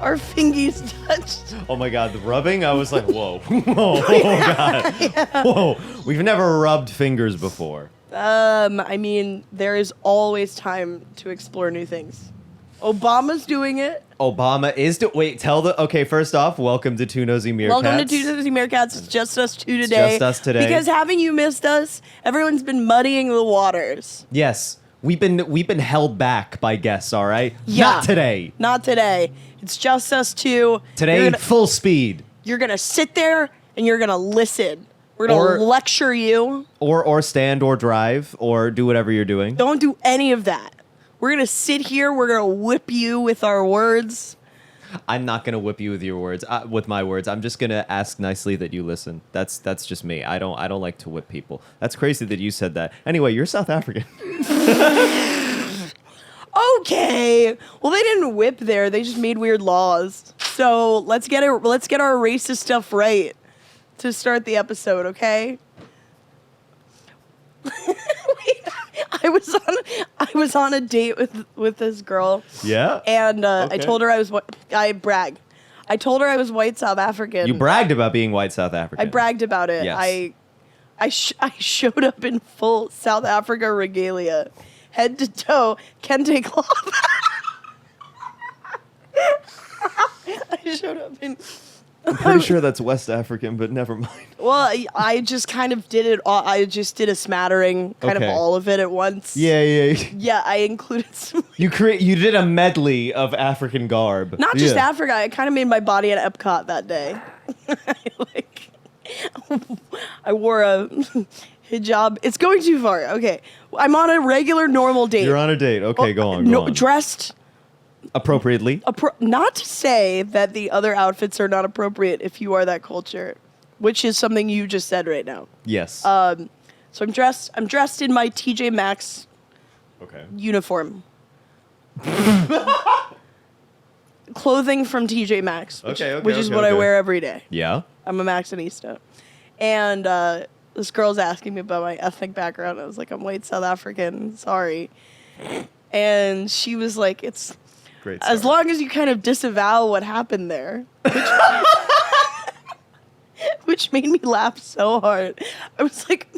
our fingies touched. Oh my God, the rubbing? I was like, whoa. Whoa, oh God. Yeah. Whoa. We've never rubbed fingers before. I mean, there is always time to explore new things. Obama's doing it. Obama is okay, first off, welcome to Two Nosy Meerkats. Welcome to Two Nosy Meerkats. It's just us two today. Just us today. Because haven't you missed us? Everyone's been muddying the waters. Yes. We've been held back by guests, all right? Yeah. Not today. Not today. It's just us two. Today, full speed. You're going to sit there and you're going to listen. We're going to lecture you. Or stand or drive or do whatever you're doing. Don't do any of that. We're going to sit here. We're going to whip you with our words. I'm not going to whip you with your words, with my words. I'm just going to ask nicely that you listen. That's just me. I don't like to whip people. That's crazy that you said that. Anyway, you're South African. Okay. Well, they didn't whip there. They just made weird laws. So let's get our racist stuff right to start the episode, okay? I was on a date with this girl. Yeah. And Okay. I told her I brag. I told her I was white South African. You bragged about being white South African. I bragged about it. Yes. I showed up in full South Africa regalia, head to toe, kente cloth. I showed up in. I'm pretty sure that's West African, but never mind. Well, I just kind of did it. I just did a smattering, kind of Okay. all of it at once. Yeah. Yeah, I included some. You did a medley of African garb. Not just Yeah. Africa. I kind of made my body at Epcot that day. I wore a hijab. It's going too far. Okay, I'm on a regular, normal date. You're on a date. Okay, go on. Dressed Appropriately. not to say that the other outfits are not appropriate if you are that culture, which is something you just said right now. Yes. So I'm dressed in my TJ Maxx Okay. uniform. Clothing from TJ Maxx, which is what I wear every day. Yeah. I'm a Maxxinista. And this girl's asking me about my ethnic background. I was like, I'm white South African. Sorry. And she was like, it's Great. as long as you kind of disavow what happened there. Which made me laugh so hard. I was like,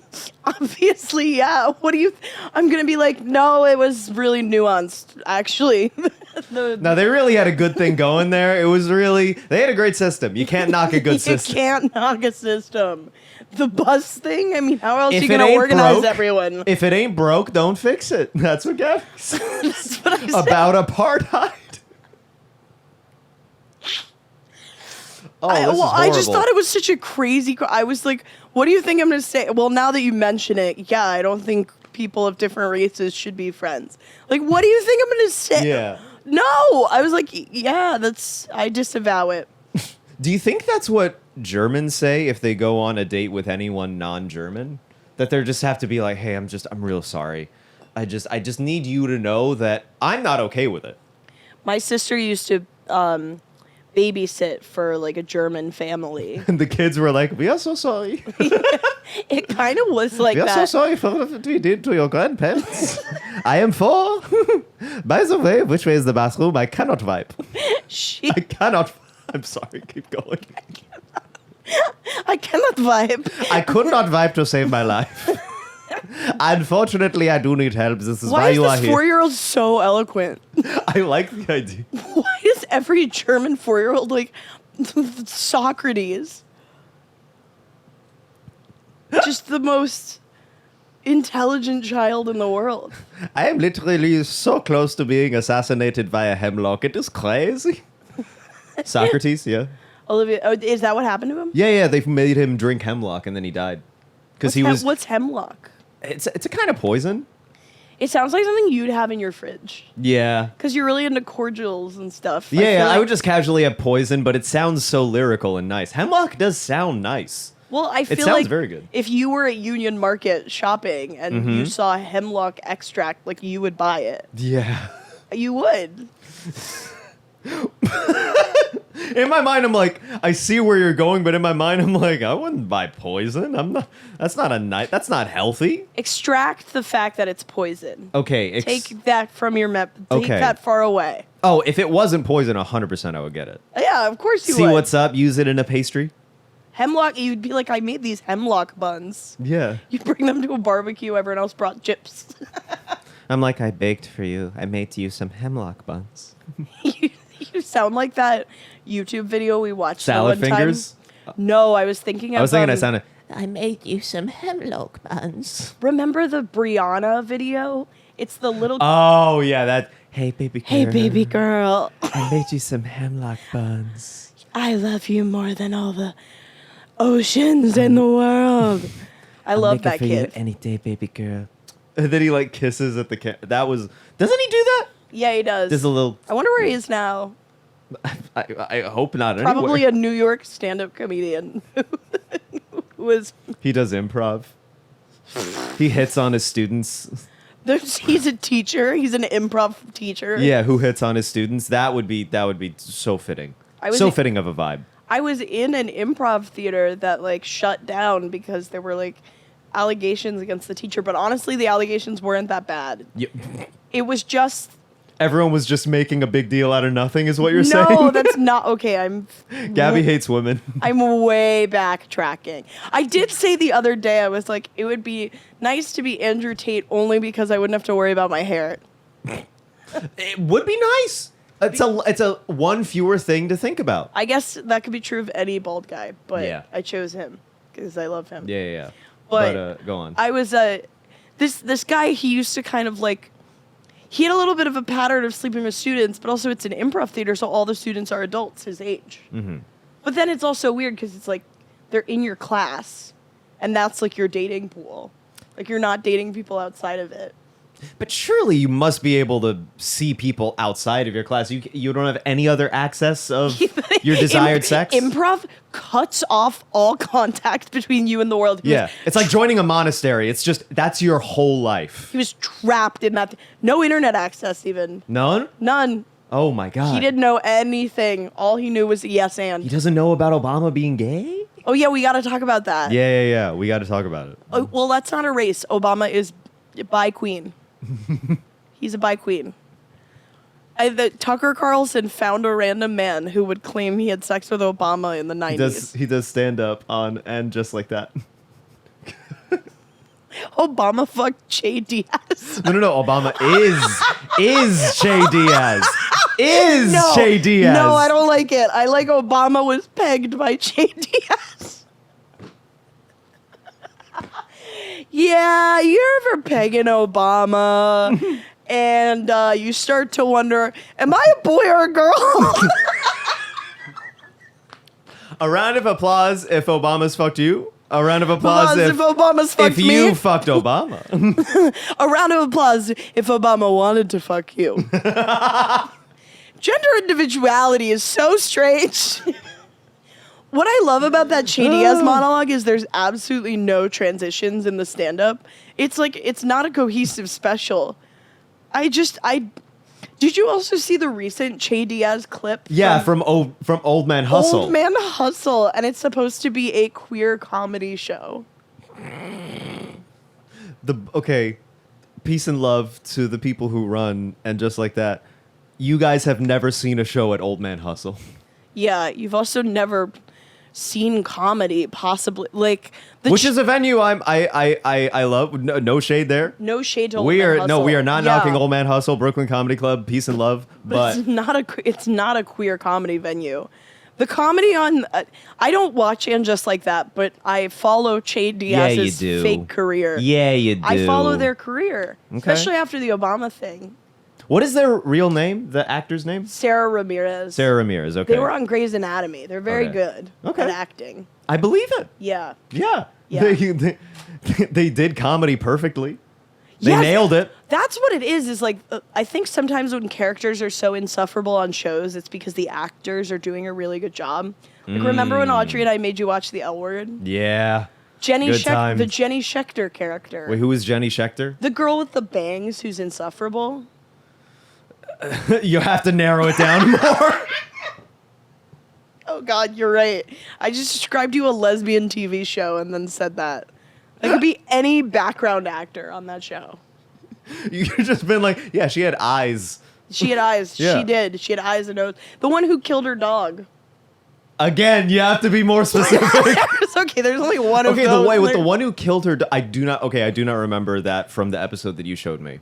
obviously, yeah. What do you... I'm going to be like, no, it was really nuanced, actually. No, they really had a good thing going there. It was really... They had a great system. You can't knock a good system. You can't knock a system. The bus thing? I mean, how else are you going to ain't organize broke, everyone? If it ain't broke, don't fix it. That's what Gabby said. That's what I said. About apartheid. Oh, this is I just horrible. thought it was such a crazy... I was like, what do you think I'm going to say? Well, now that you mention it, yeah, I don't think people of different races should be friends. Like, what do you think I'm going to say? Yeah. No! I was like, yeah, I disavow it. Do you think that's what Germans say if they go on a date with anyone non-German? That they just have to be like, hey, I'm real sorry. I just need you to know that I'm not okay with it. My sister used to babysit for, like, a German family. And the kids were like, we are so sorry. It kind of was like We are that. so sorry for what we did to your grandparents. I am 4. By the way, which way is the bathroom? I cannot wipe. I cannot. I'm sorry, keep going. I cannot vibe. I could not wipe to save my life. Unfortunately, I do need help. This is why Why you are is this here. 4-year-old so eloquent? I like the idea. Why is every German 4-year-old like Socrates? Just the most intelligent child in the world. I am literally so close to being assassinated by a hemlock. It is crazy. Socrates, yeah. Olivia, is that what happened to him? Yeah, they made him drink hemlock and then he died. Because he was... What's hemlock? It's a kind of poison. It sounds like something you'd have in your fridge. Yeah. Because you're really into cordials and stuff. Yeah, I like, would just casually have poison, but it sounds so lyrical and nice. Hemlock does sound nice. Well, I feel sounds like very good. If you were at Union Market shopping and you saw hemlock extract, like, you would buy it. Yeah. You would. In my mind, I'm like, I see where you're going, but in my mind, I'm like, I wouldn't buy poison. I'm not. That's not healthy. Extract the fact that it's poison. Okay. Take that from your Take Okay. that far away. Oh, if it wasn't poison, 100% I would get it. Yeah, of course you See would. what's up, use it in a pastry. Hemlock, you'd be like, I made these hemlock buns. Yeah. You bring them to a barbecue, everyone else brought chips. I'm like, I baked for you. I made you some hemlock buns. You sound like that YouTube video we watched Salad the one fingers? time. No, I was thinking of I sounded. I made you some hemlock buns. Remember the Brianna video? It's the little Oh, yeah, that. Hey, baby girl. Hey baby girl. I made you some hemlock buns. I love you more than all the oceans in the world. I love that kid. any day, baby girl. And then he like kisses at the That was. Doesn't he do that? Yeah, he does. There's a little. I wonder where he is now. I hope not. Probably anywhere. a New York stand-up comedian who was. He does improv. He hits on his students. He's a teacher. He's an improv teacher. Yeah, who hits on his students? That would be so fitting. Fitting of a vibe. I was in an improv theater that like shut down because there were like allegations against the teacher, but honestly the allegations weren't that bad. Yeah. It was just Everyone was just making a big deal out of nothing, is what you're saying? No, that's not okay. Gabby hates women. I'm way backtracking. I did say the other day, I was like, it would be nice to be Andrew Tate only because I wouldn't have to worry about my hair. It would be nice. It's a one fewer thing to think about. I guess that could be true of any bald guy, but Yeah. I chose him because I love him. Yeah. But go on. I was this guy. He used to kind of like. He had a little bit of a pattern of sleeping with students, but also it's an improv theater, so all the students are adults his age. Mm-hmm. But then it's also weird because it's like they're in your class, and that's like your dating pool. Like you're not dating people outside of it. But surely you must be able to see people outside of your class. You don't have any other access of your desired sex? Improv cuts off all contact between you and the world. Yeah. It's like joining a monastery. It's just, that's your whole life. He was trapped in that. No internet access even. None? None. Oh my God. He didn't know anything. All he knew was yes and. He doesn't know about Obama being gay? Oh yeah, we got to talk about that. Yeah. We got to talk about it. Oh, well, that's not a race. Obama is bi queen. He's a bi queen. Tucker Carlson found a random man who would claim he had sex with Obama in the 90s. He does stand up on and just like that. Obama fucked Che Diaz. No. Obama is Che Diaz. No, Che Diaz. No, I don't like it. I like Obama was pegged by Che Diaz. Yeah, you're ever pegging Obama and you start to wonder, am I a boy or a girl? A round of applause if Obama's fucked you. A round of applause if Obama's fucked if me. you fucked Obama. A round of applause if Obama wanted to fuck you. Gender individuality is so strange. What I love about that Che Diaz monologue is there's absolutely no transitions in the stand-up. It's like, it's not a cohesive special. Did you also see the recent Che Diaz clip? Yeah, from Old Man Hustle. Old Man Hustle, and it's supposed to be a queer comedy show. Okay, peace and love to the people who run and just like that. You guys have never seen a show at Old Man Hustle. Yeah, you've also never seen comedy, possibly like which is a venue I love. No shade there. No shade to Old Man Hustle. We are not knocking Old Man Hustle, Brooklyn Comedy Club, peace and love. But it's not a queer comedy venue. The comedy on I don't watch And Just Like That, but I follow Che Diaz's fake career. Yeah, you do. I follow their career, especially after the Obama thing. What is their real name? The actor's name? Sarah Ramirez. Sarah Ramirez. Okay. They were on Grey's Anatomy. They're very good at acting. I believe it. Yeah. Yeah. Yeah. They did comedy perfectly. They Yes, nailed it. That's what it is like, I think sometimes when characters are so insufferable on shows, it's because the actors are doing a really good job. Like, remember when Audrey and I made you watch The L Word? Yeah. The Jenny Schechter character. Wait, who is Jenny Schechter? The girl with the bangs who's insufferable. You have to narrow it down more. Oh, God, you're right. I just described you a lesbian TV show and then said that. It could be any background actor on that show. You've just been like, yeah, she had eyes She had eyes. Yeah. She did. She had eyes and nose. The one who killed her dog. Again, you have to be more specific. It's okay. There's only one of Okay, those. the way with There- the one who killed her. I do not remember that from the episode that you showed me.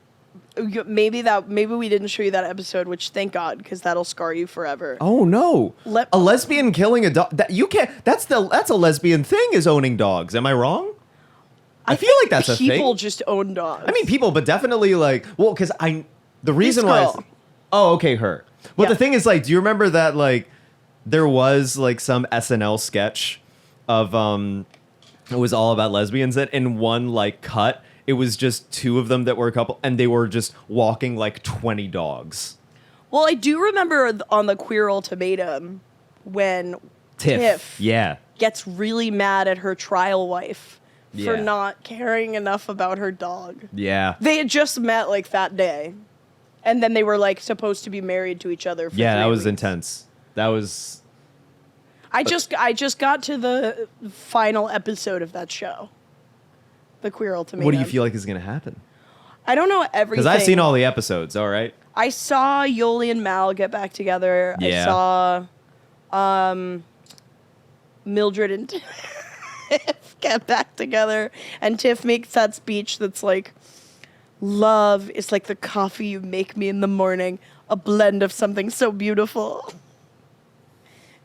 Maybe we didn't show you that episode, which thank God, because that'll scar you forever. Oh no, Let- a lesbian killing a dog. That you can't. That's a lesbian thing. Is owning dogs. Am I wrong? I feel like that's a thing. People just own dogs. I mean, people, but definitely like, well, because the reason This why. girl. Oh, okay, her. But Yeah. the thing is, like, do you remember that like there was like some SNL sketch of it was all about lesbians, that in one like cut it was just two of them that were a couple, and they were just walking like 20 dogs. Well, I do remember on the Queer Ultimatum when Tiff Yeah. gets really mad at her trial wife for Yeah. not caring enough about her dog. Yeah. They had just met like that day, and then they were like supposed to be married to each other. For Yeah, 3 that was weeks. intense. That was I just got to the final episode of that show, the Queer Ultimatum. what do you feel like is going to happen? I don't know everything. Because I've seen all the episodes, all right? I saw Yoli and Mal get back together. Yeah. I saw Mildred and Tiff get back together. And Tiff makes that speech that's like, love is like the coffee you make me in the morning, a blend of something so beautiful.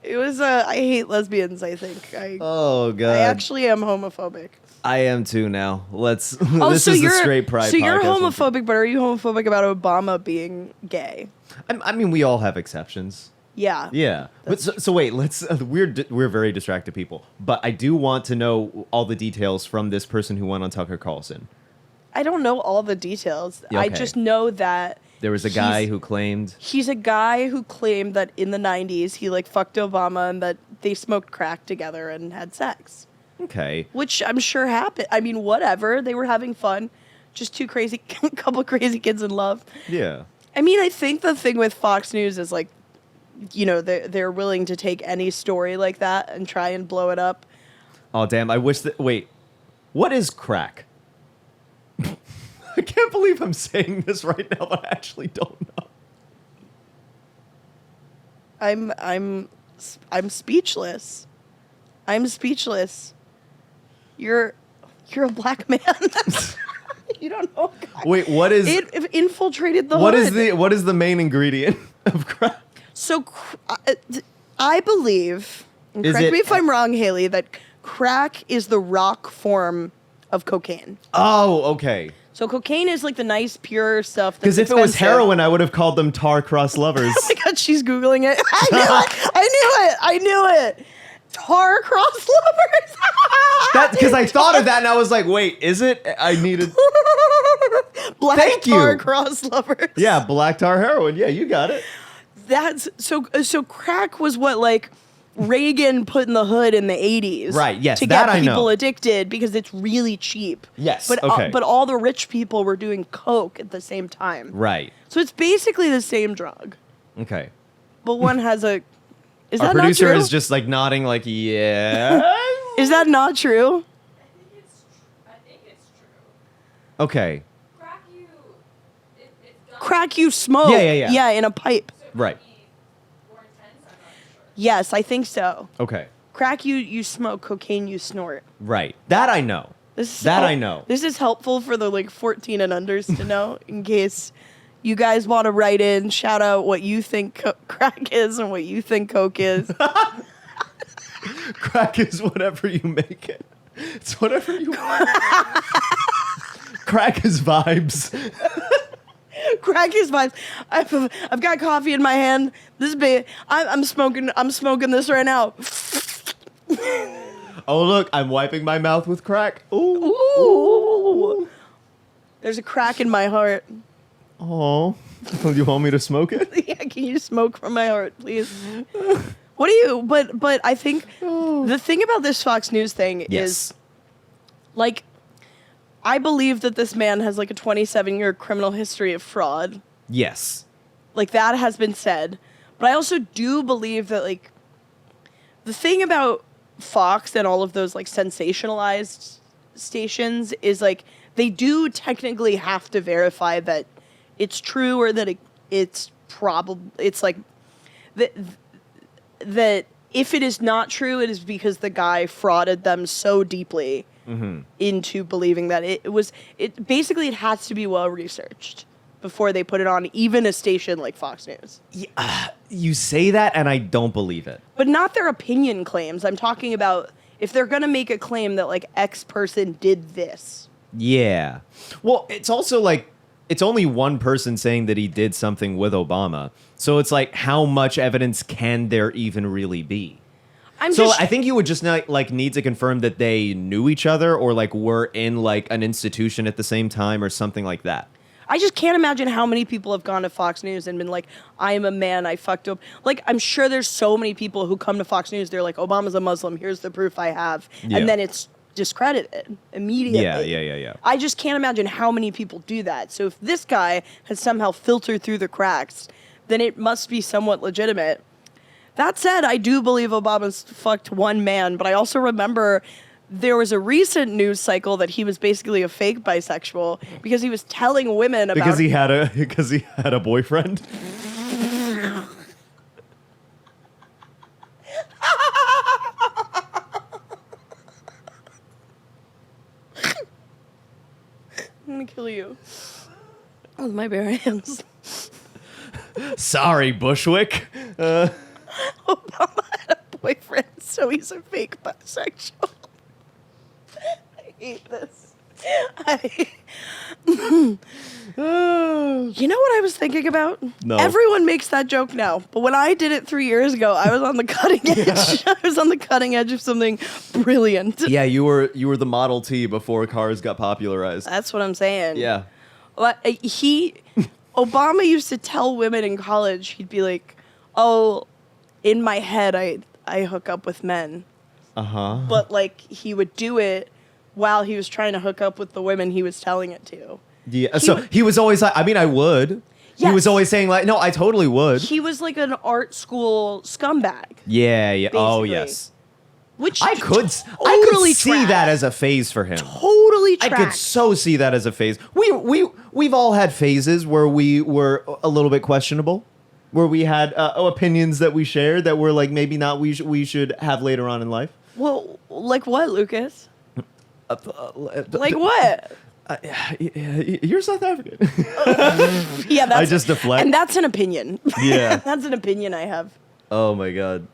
It was I hate lesbians, I think. Oh, God. I actually am homophobic. I am too now. Let's. Oh, this so is you're the straight pride. So you're podcast. homophobic, but are you homophobic about Obama being gay? I mean, we all have exceptions. Yeah. Yeah. But so wait. Let's. We're very distracted people. But I do want to know all the details from this person who went on Tucker Carlson. I don't know all the details. Yeah, I okay. just know that There was a guy who claimed. he's a guy who claimed that in the 90s he like fucked Obama and that they smoked crack together and had sex. Okay. Which I'm sure happened. I mean, whatever. They were having fun. Just two crazy, couple crazy kids in love. Yeah. I mean, I think the thing with Fox News is like, you know, they're willing to take any story like that and try and blow it up. Oh damn! I wish that. Wait. What is crack? I can't believe I'm saying this right now, but I actually don't know. I'm speechless. I'm speechless. You're a black man. You don't know. Wait. What is? It infiltrated the What hood. is what is the main ingredient of crack? So I believe, and Is correct it- me if I'm wrong, Haley, that crack is the rock form of cocaine. Oh, okay. So cocaine is like the nice, pure stuff. Because if it was heroin, I would have called them tar-crossed lovers. Oh my God, she's Googling it. I knew it. Tar-crossed lovers. Because I thought of that and I was like, wait, is it? I needed. Black Thank you. tar-crossed lovers. Yeah, black tar heroin. Yeah, you got it. That's so crack was what like Reagan put in the hood in the 80s. Right, yes, To that get I know. people addicted because it's really cheap. Yes, But okay. but all the rich people were doing coke at the same time. Right. So it's basically the same drug. Okay. But one has a Is Our that not producer true? is just like nodding, like, yeah. Is that not true? I think it's true. Okay. Crack you. It's done. Crack you smoke. Yeah. Yeah, in a pipe. So it Right. might be more intense, I'm not sure. Yes, I think so. Okay. Crack you smoke, cocaine you snort. Right. That I know. This is That I know. This is helpful for the like 14 and unders to know in case you guys want to write in, shout out what you think crack is and what you think coke is. Crack is whatever you make it. It's whatever you want. Crack is vibes. Crack is vibes. I've got coffee in my hand. This is big. I'm smoking this right now. Oh, look, I'm wiping my mouth with crack. Ooh. Ooh. There's a crack in my heart. Oh. You want me to smoke it? Yeah, can you smoke from my heart, please? What do you? But I think the thing about this Fox News thing is, like, I believe that this man has like a 27-year criminal history of fraud. Yes. Like that has been said, but I also do believe that like the thing about Fox and all of those like sensationalized stations is like they do technically have to verify that it's true or that it's probably it's like that if it is not true, it is because the guy frauded them so deeply into believing that it basically it has to be well researched before they put it on even a station like Fox News. You say that, and I don't believe it. But not their opinion claims. I'm talking about if they're going to make a claim that like X person did this. Yeah. Well, it's also like it's only one person saying that he did something with Obama. So it's like, how much evidence can there even really be? I think you would just not, like need to confirm that they knew each other or like were in like an institution at the same time or something like that. I just can't imagine how many people have gone to Fox News and been like, I am a man, I fucked up. Like, I'm sure there's so many people who come to Fox News, they're like, Obama's a Muslim, here's the proof I have. Yeah. And then it's discredited immediately. Yeah. I just can't imagine how many people do that. So if this guy has somehow filtered through the cracks, then it must be somewhat legitimate. That said, I do believe Obama's fucked one man, but I also remember there was a recent news cycle that he was basically a fake bisexual because he was telling women about Because he had a boyfriend. I'm gonna kill you with my bare hands. Sorry, Bushwick. Obama had a boyfriend, so he's a fake bisexual. I hate this. You know what I was thinking about? No. Everyone makes that joke now, but when I did it 3 years ago, I was on the cutting edge. I was on the cutting edge of something brilliant. Yeah, you were the Model T before cars got popularized. That's what I'm saying. Yeah. Well, Obama used to tell women in college, he'd be like, "Oh, in my head, I hook up with men." But like he would do it while he was trying to hook up with the women he was telling it to. Yeah. He was always like, I mean, I would. Yes. He was always saying like, no, I totally would. He was like an art school scumbag. Yeah. Oh, basically. yes. Which I could totally see trash. that as a phase for him. Totally I trash. could so see that as a phase. We've all had phases where we were a little bit questionable, where we had opinions that we shared that were like maybe not we should have later on in life. Well, like what, Lucas? Like what? You're South African. Yeah, that's I just deflect. And that's an opinion. Yeah. That's an opinion I have. Oh my God.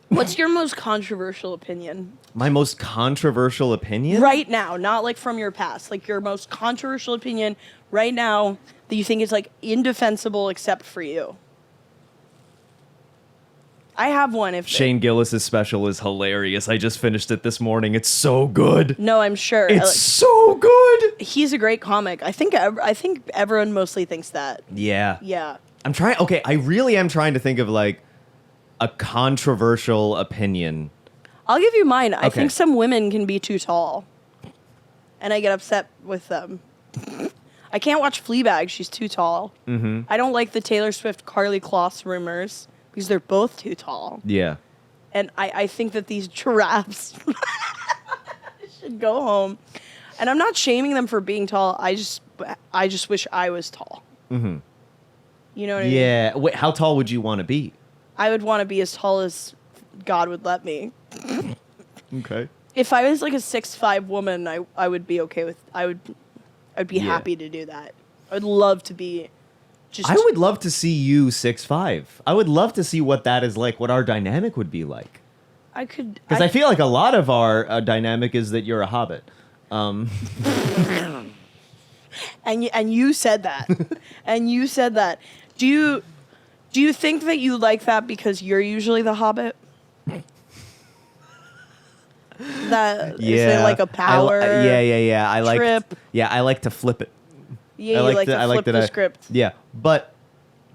What's your most controversial opinion? My most controversial opinion? Right now, not like from your past. Like your most controversial opinion right now that you think is like indefensible except for you. I have one. If Shane Gillis's special is hilarious. I just finished it this morning. It's so good. No, I'm sure. It's so good. He's a great comic. I think everyone mostly thinks that. Yeah. Yeah. I'm trying. Okay, I really am trying to think of like a controversial opinion. I'll give you mine. I Okay. think some women can be too tall. And I get upset with them. I can't watch Fleabag. She's too tall. Mm-hmm. I don't like the Taylor Swift Carly Kloss rumors because they're both too tall. Yeah. And I think that these giraffes should go home. And I'm not shaming them for being tall. I just wish I was tall. Mm-hmm. You know what I mean? Yeah. Wait, how tall would you want to be? I would want to be as tall as God would let me. Okay. If I was like a 6'5" woman, I would be okay with. I'd be Yeah. happy to do that. I would love to be. Just I would love to see you 6'5". I would love to see what that is like, what our dynamic would be like. I could. Because I feel like a lot of our dynamic is that you're a hobbit. And you said that. And you said that. Do you think that you like that because you're usually the hobbit? That is it like a power? Yeah. I like. trip? Yeah, I like to flip it. Yeah, I you like to flip the script. Yeah, but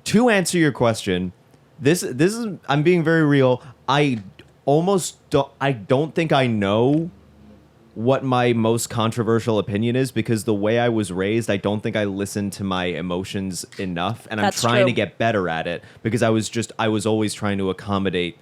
to answer your question, this is I'm being very real. I don't think I know what my most controversial opinion is because the way I was raised, I don't think I listened to my emotions enough, and That's I'm trying true. to get better at it because I was always trying to accommodate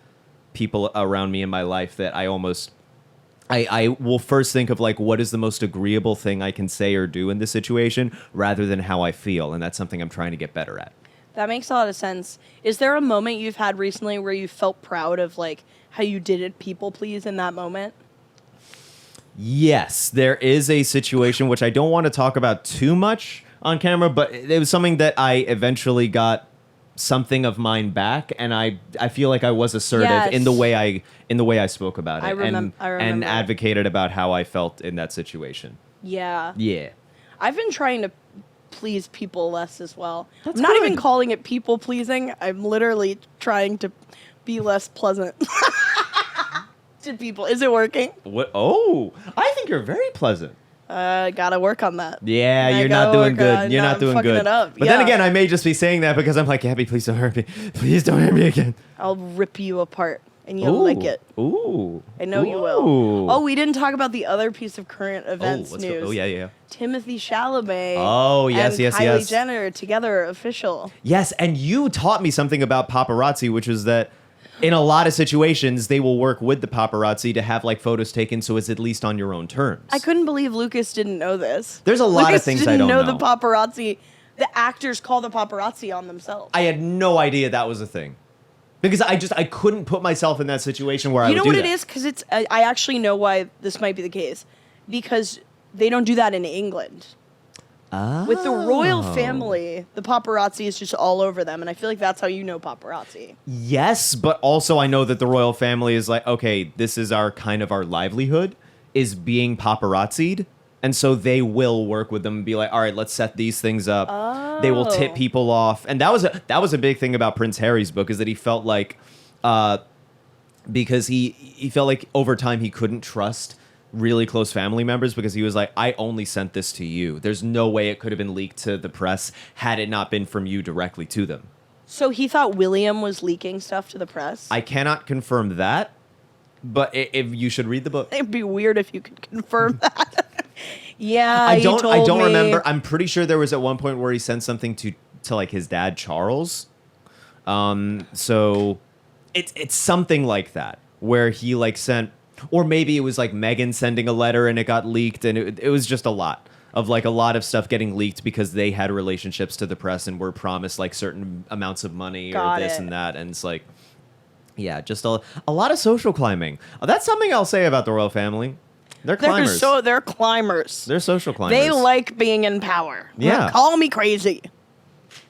people around me in my life that I will first think of like what is the most agreeable thing I can say or do in this situation rather than how I feel, and that's something I'm trying to get better at. That makes a lot of sense. Is there a moment you've had recently where you felt proud of like how you didn't people please in that moment? Yes, there is a situation which I don't want to talk about too much on camera, but it was something that I eventually got something of mine back, and I feel like I was assertive Yes. in the way I spoke about it, I and remember. advocated about how I felt in that situation. Yeah. Yeah. I've been trying to please people less as well. That's I'm not good. even calling it people pleasing. I'm literally trying to be less pleasant to people. Is it working? What? Oh, I think you're very pleasant. Gotta work on that. Yeah, I you're not gotta doing work good. on- You're no, not I'm doing fucking good. it up. But then Yeah. again, I may just be saying that because I'm like, Gabby, please don't hurt me. Please don't hurt me again. I'll rip you apart and you'll like it. Ooh. I know you will. Ooh. Oh, we didn't talk about the other piece of current events let's news. go. Oh, yeah. Timothee Chalamet. Oh, yes, and yes, Kylie yes. Jenner together, official. Yes, and you taught me something about paparazzi, which was that in a lot of situations, they will work with the paparazzi to have like photos taken so it's at least on your own terms. I couldn't believe Lucas didn't know this. There's a lot of Lucas things didn't I don't know. know. The paparazzi, the actors call the paparazzi on themselves. I had no idea that was a thing. Because I couldn't put myself in that situation where I You would know do what that. it is? Because it's. I actually know why this might be the case. Because they don't do that in England. With the royal family, the paparazzi is just all over them, and I feel like that's how you know paparazzi. Yes, but also I know that the royal family is like, okay, this is our kind of our livelihood, is being paparazzi'd. And so they will work with them and be like, all right, let's set these things up. They will tip Oh. people off. And that was a big thing about Prince Harry's book, is that he felt like, because he felt like over time he couldn't trust really close family members, because he was like, I only sent this to you. There's no way it could have been leaked to the press had it not been from you directly to them. So he thought William was leaking stuff to the press? I cannot confirm that, but if you should read the book. It'd be weird if you could confirm that. Yeah, I he don't told me. remember. I'm pretty sure there was at one point where he sent something to like his dad Charles. So it's something like that, where he like sent, or maybe it was like Meghan sending a letter and it got leaked, and it was just a lot of stuff getting leaked because they had relationships to the press and were promised like certain amounts of money Got or this it. and that, and it's like, yeah, just a lot of social climbing. That's something I'll say about the royal family. They're climbers. They're climbers. They're social climbers. They like being in power. Yeah. Call me crazy.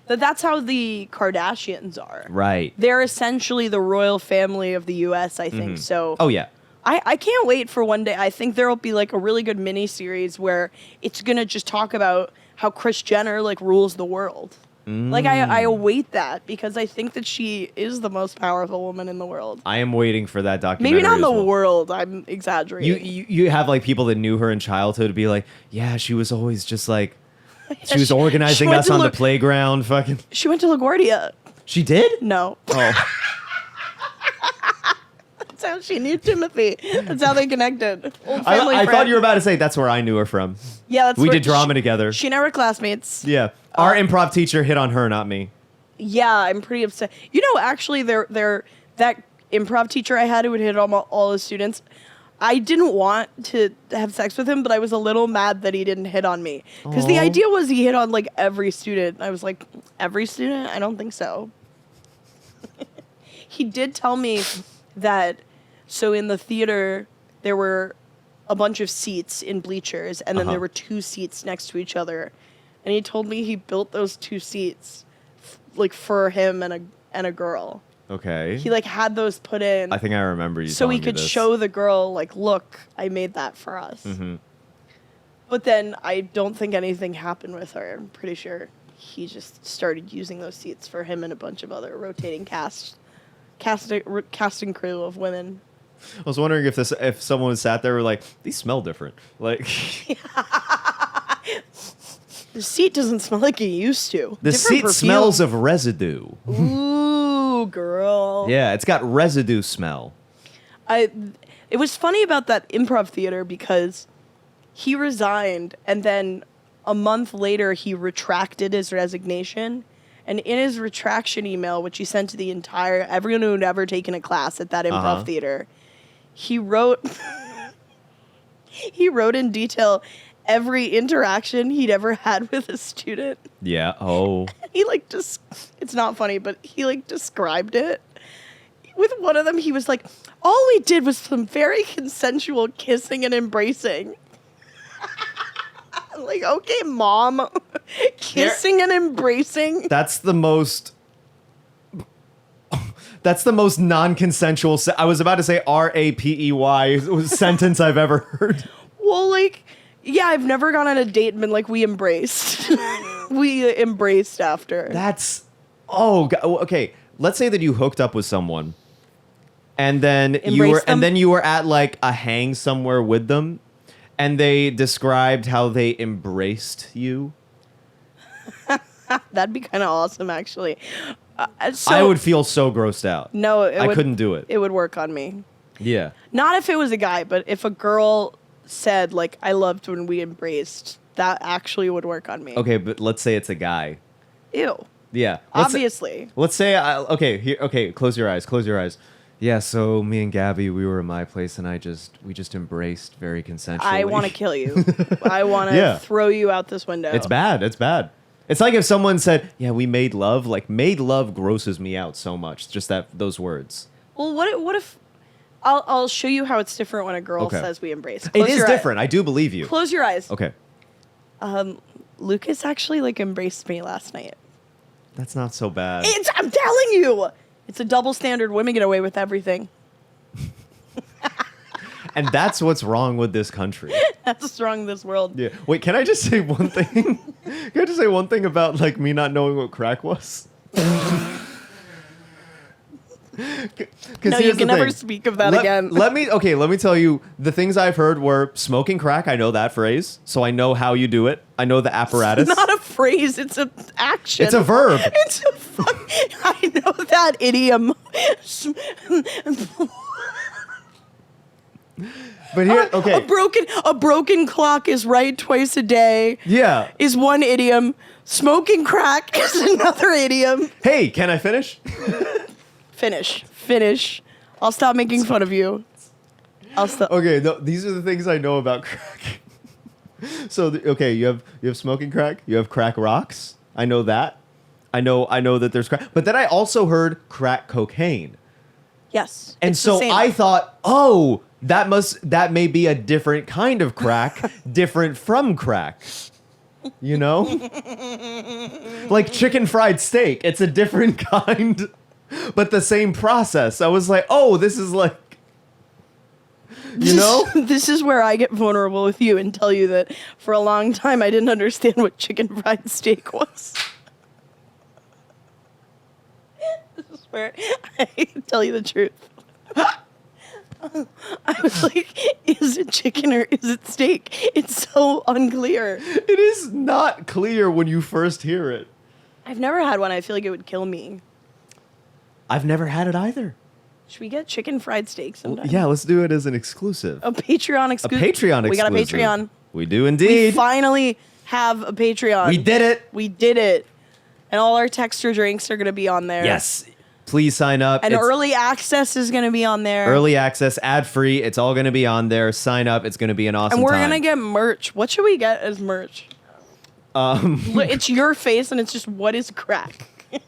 That's how the Kardashians are. right. They're essentially the royal family of the U.S., I think. So Oh yeah. I can't wait for one day. I think there will be like a really good mini series where it's going to just talk about how Kris Jenner like rules the world. Like I await that because I think that she is the most powerful woman in the world. I am waiting for that documentary. Maybe not in the as well. world. I'm exaggerating. You have like people that knew her in childhood be like, yeah, she was always just like, she was organizing went us to on the look- playground. Fucking, She went to LaGuardia. she did? No. Oh, That's how she knew Timothy. That's how they connected. Old family I thought friend. you were about to say that's where I knew her from. Yeah, that's We where did drama together. She and I were classmates. Yeah, our improv teacher hit on her, not me. Yeah, I'm pretty upset. You know, actually, they're that improv teacher I had who would hit on all the students. I didn't want to have sex with him, but I was a little mad that he didn't hit on me. Because the Aw. idea was he hit on like every student. I was like, every student? I don't think so. He did tell me that, so in the theater, there were a bunch of seats in bleachers, and then Uh-huh. there were two seats next to each other. And he told me he built those two seats like for him and a girl. Okay. He like had those put in I think I remember you. so he telling me could this. show the girl like, look, I made that for us. Mm-hmm. But then I don't think anything happened with her. I'm pretty sure he just started using those seats for him and a bunch of other rotating casting crew of women. I was wondering if someone sat there were like, these smell different. Like The seat doesn't smell like it used to. the seat smells of residue. Ooh, girl. Yeah, it's got residue smell. It was funny about that improv theater because he resigned and then a month later he retracted his resignation. And in his retraction email, which he sent to everyone who had ever taken a class at that improv theater, he wrote he wrote in detail every interaction he'd ever had with a student. Yeah. Oh. He like just it's not funny, but he like described it. With one of them, he was like, all we did was some very consensual kissing and embracing. I'm like, okay, mom. Kissing and embracing. That's the most non-consensual. I was about to say rapey sentence I've ever heard. Well, like, yeah, I've never gone on a date and been like, we embraced. We embraced after. That's okay. Let's say that you hooked up with someone, and then you were at like a hang somewhere with them, and they described how they embraced you. That'd be kind of awesome, actually. I would feel so grossed out. No, I couldn't do it. It would work on me. Yeah. Not if it was a guy, but if a girl said, like, I loved when we embraced, that actually would work on me. Okay, but let's say it's a guy. Ew. Yeah. Obviously. Let's say okay, close your eyes. Yeah, so me and Gabby, we were in my place and we just embraced very consensually. I want to kill you. I want to Yeah. throw you out this window. It's bad. It's like if someone said, "Yeah, we made love." Like made love grosses me out so much. Just those words. Well, what if I'll show you how it's different when a girl Okay. says we embrace. It Close is your different. I do believe you. Close your eyes. Okay. Lucas actually like embraced me last night. That's not so bad. I'm telling you. It's a double standard. Women get away with everything. And that's what's wrong with this country. That's what's wrong in this world. Yeah. Wait, can I just say one thing? Can I just say one thing about like me not knowing what crack was? No, you can never speak of that again. Let me tell you the things I've heard were smoking crack. I know that phrase, so I know how you do it. I know the apparatus. It's not a phrase, it's an action. It's a verb. It's a I know that idiom. But here, okay. A broken clock is right twice a day. Yeah. Is one idiom. Smoking crack is another idiom. Hey, can I finish? Finish. I'll stop making fun of you. I'll stop. Okay, no, these are the things I know about crack. So, you have smoking crack. You have crack rocks. I know that. I know that there's crack. But then I also heard crack cocaine. Yes. And it's the so same. I thought, that may be a different kind of crack, different from crack. You know? Like chicken fried steak. It's a different kind, but the same process. I was like, oh, this is like, you know? This is where I get vulnerable with you and tell you that for a long time I didn't understand what chicken fried steak was. This is where I tell you the truth. I was like, is it chicken or is it steak? It's so unclear. It is not clear when you first hear it. I've never had one. I feel like it would kill me. I've never had it either. Should we get chicken fried steak sometime? Yeah, let's do it as an exclusive. A Patreon A exclusive. Patreon exclusive. We got a Patreon. We do We indeed. finally have a Patreon. We did it. We did it. And all our texture drinks are going to be on there. Yes. Please sign up. And It's early access is going to be on there. early access, ad free. It's all going to be on there. Sign up. It's going to be an awesome And we're time. going to get merch. What should we get as merch? Look, it's your face and it's just, what is crack? That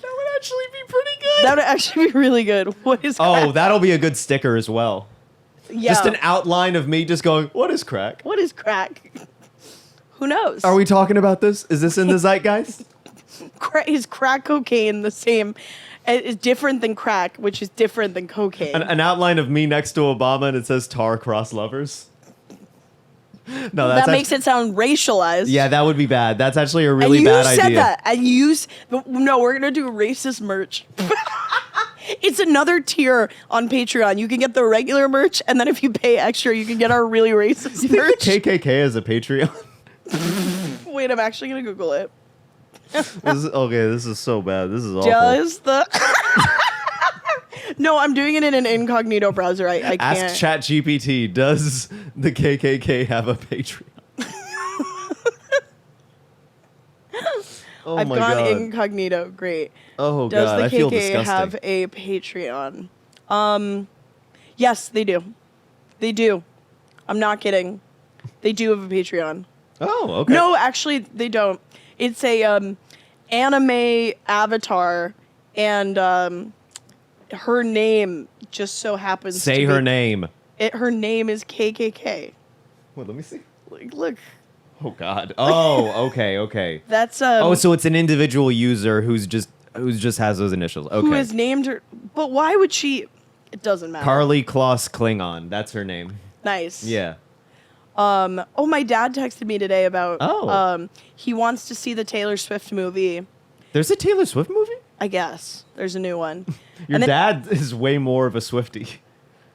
would actually be pretty good. That would actually be really good. What is crack? Oh, that'll be a good sticker as well. Yeah. Just an outline of me just going, what is crack? What is crack? Who knows? Are we talking about this? Is this in the zeitgeist? Is crack cocaine the same? It's different than crack, which is different than cocaine. An outline of me next to Obama and it says tar cross lovers. No, that makes it sound racialized. Yeah, that would be bad. That's actually a really and you bad said idea. that. And no, we're gonna do racist merch. It's another tier on Patreon. You can get the regular merch, and then if you pay extra, you can get our really racist You think merch. the KKK is a Patreon? Wait, I'm actually gonna Google it. This is so bad. This is awful. Does the No, I'm doing it in an incognito browser. I can't. Ask ChatGPT, does the KKK have a Patreon? Oh I've my gone God. incognito. Great. Oh Does God, the I feel KKK disgusting. have a Patreon? Yes, they do. They do. I'm not kidding. They do have a Patreon. Oh, okay. No, actually, they don't. It's a anime avatar, and her name just so happens Say to her be, name. Her name is KKK. Wait, let me see. Look. Oh God. Oh, okay. That's Oh, so it's an individual user who's just has those initials. Okay. who has named her. But why would she? It doesn't matter. Carly Kloss Klingon. That's her name. Nice. Yeah. Oh, my dad texted me today about. Oh. He wants to see the Taylor Swift movie. There's a Taylor Swift movie? I guess there's a new one. Your And then- dad is way more of a Swiftie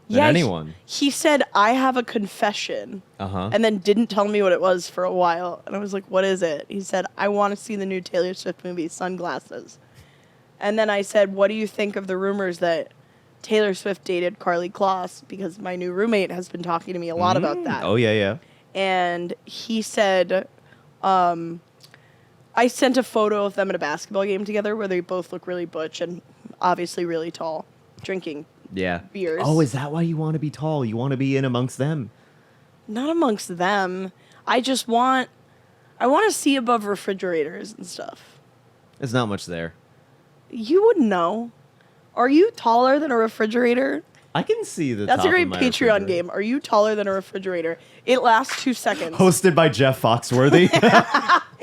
than anyone. He said, "I have a confession," Uh-huh. and then didn't tell me what it was for a while. And I was like, "What is it?" He said, "I want to see the new Taylor Swift movie, Sunglasses." And then I said, "What do you think of the rumors that Taylor Swift dated Carly Kloss?" Because my new roommate has been talking to me a lot about that. Oh, yeah. And he said, I sent a photo of them at a basketball game together where they both look really butch and obviously really tall, drinking Yeah. beers. Oh, is that why you want to be tall? You want to be in amongst them? Not amongst them. I want to see above refrigerators and stuff. There's not much there. You wouldn't know. Are you taller than a refrigerator? I can see the That's top a great of my Patreon refrigerator. game. Are you taller than a refrigerator? It lasts 2 seconds. Hosted by Jeff Foxworthy.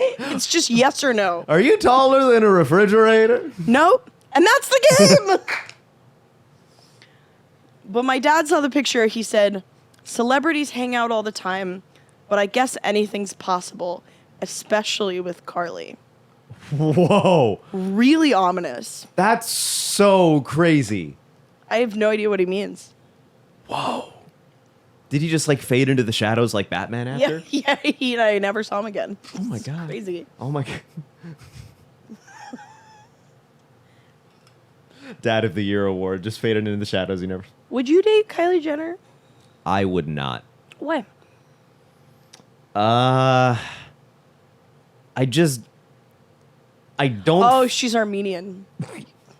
It's just yes or no. Are you taller than a refrigerator? Nope. And that's the game. But my dad saw the picture. He said, celebrities hang out all the time, but I guess anything's possible, especially with Carly. Whoa. Really ominous. That's so crazy. I have no idea what he means. Whoa. Did he just like fade into the shadows like Batman after? Yeah, I never saw him again. Oh my God. Crazy. Oh my God. Dad of the Year award just faded into the shadows. You never. Would you date Kylie Jenner? I would not. Why? I don't. Oh, she's Armenian.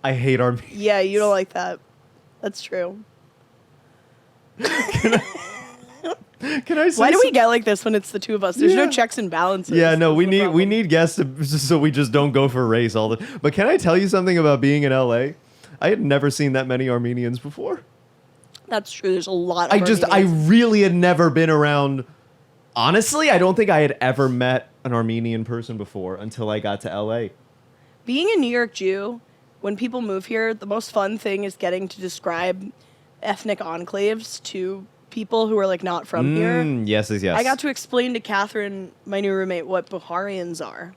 I hate Army. Yeah, you don't like that. That's true. Can I say Why do we some- get like this when it's the two of us? There's Yeah. no checks and balances. Yeah, no, we That's the need problem. guests so we just don't go for race all the. But can I tell you something about being in LA? I had never seen that many Armenians before. That's true. There's a lot of I Armenians. really had never been around. Honestly, I don't think I had ever met an Armenian person before until I got to LA. Being a New York Jew, when people move here, the most fun thing is getting to describe ethnic enclaves to people who are like not from here. Yes. I got to explain to Catherine, my new roommate, what Baharians are.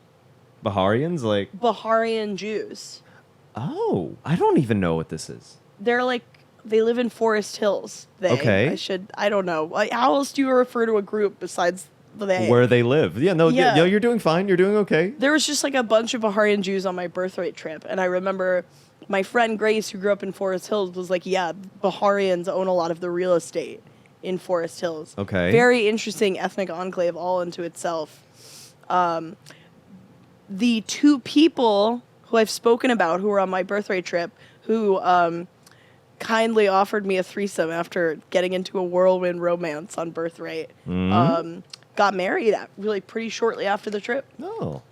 Baharians, like. Baharian Jews. Oh, I don't even know what this is. They're like, they live in Forest Hills. Okay. I don't know. Like, how else do you refer to a group besides they? Where they live. Yeah, no, Yeah. no, you're doing fine. You're doing okay. There was just like a bunch of Baharian Jews on my birthright trip. And I remember my friend Grace, who grew up in Forest Hills, was like, yeah, Baharians own a lot of the real estate in Forest Hills. Okay. Very interesting ethnic enclave all into itself. The two people who I've spoken about who were on my birthright trip, who kindly offered me a threesome after getting into a whirlwind romance on birthright, got married really pretty shortly after the trip, No.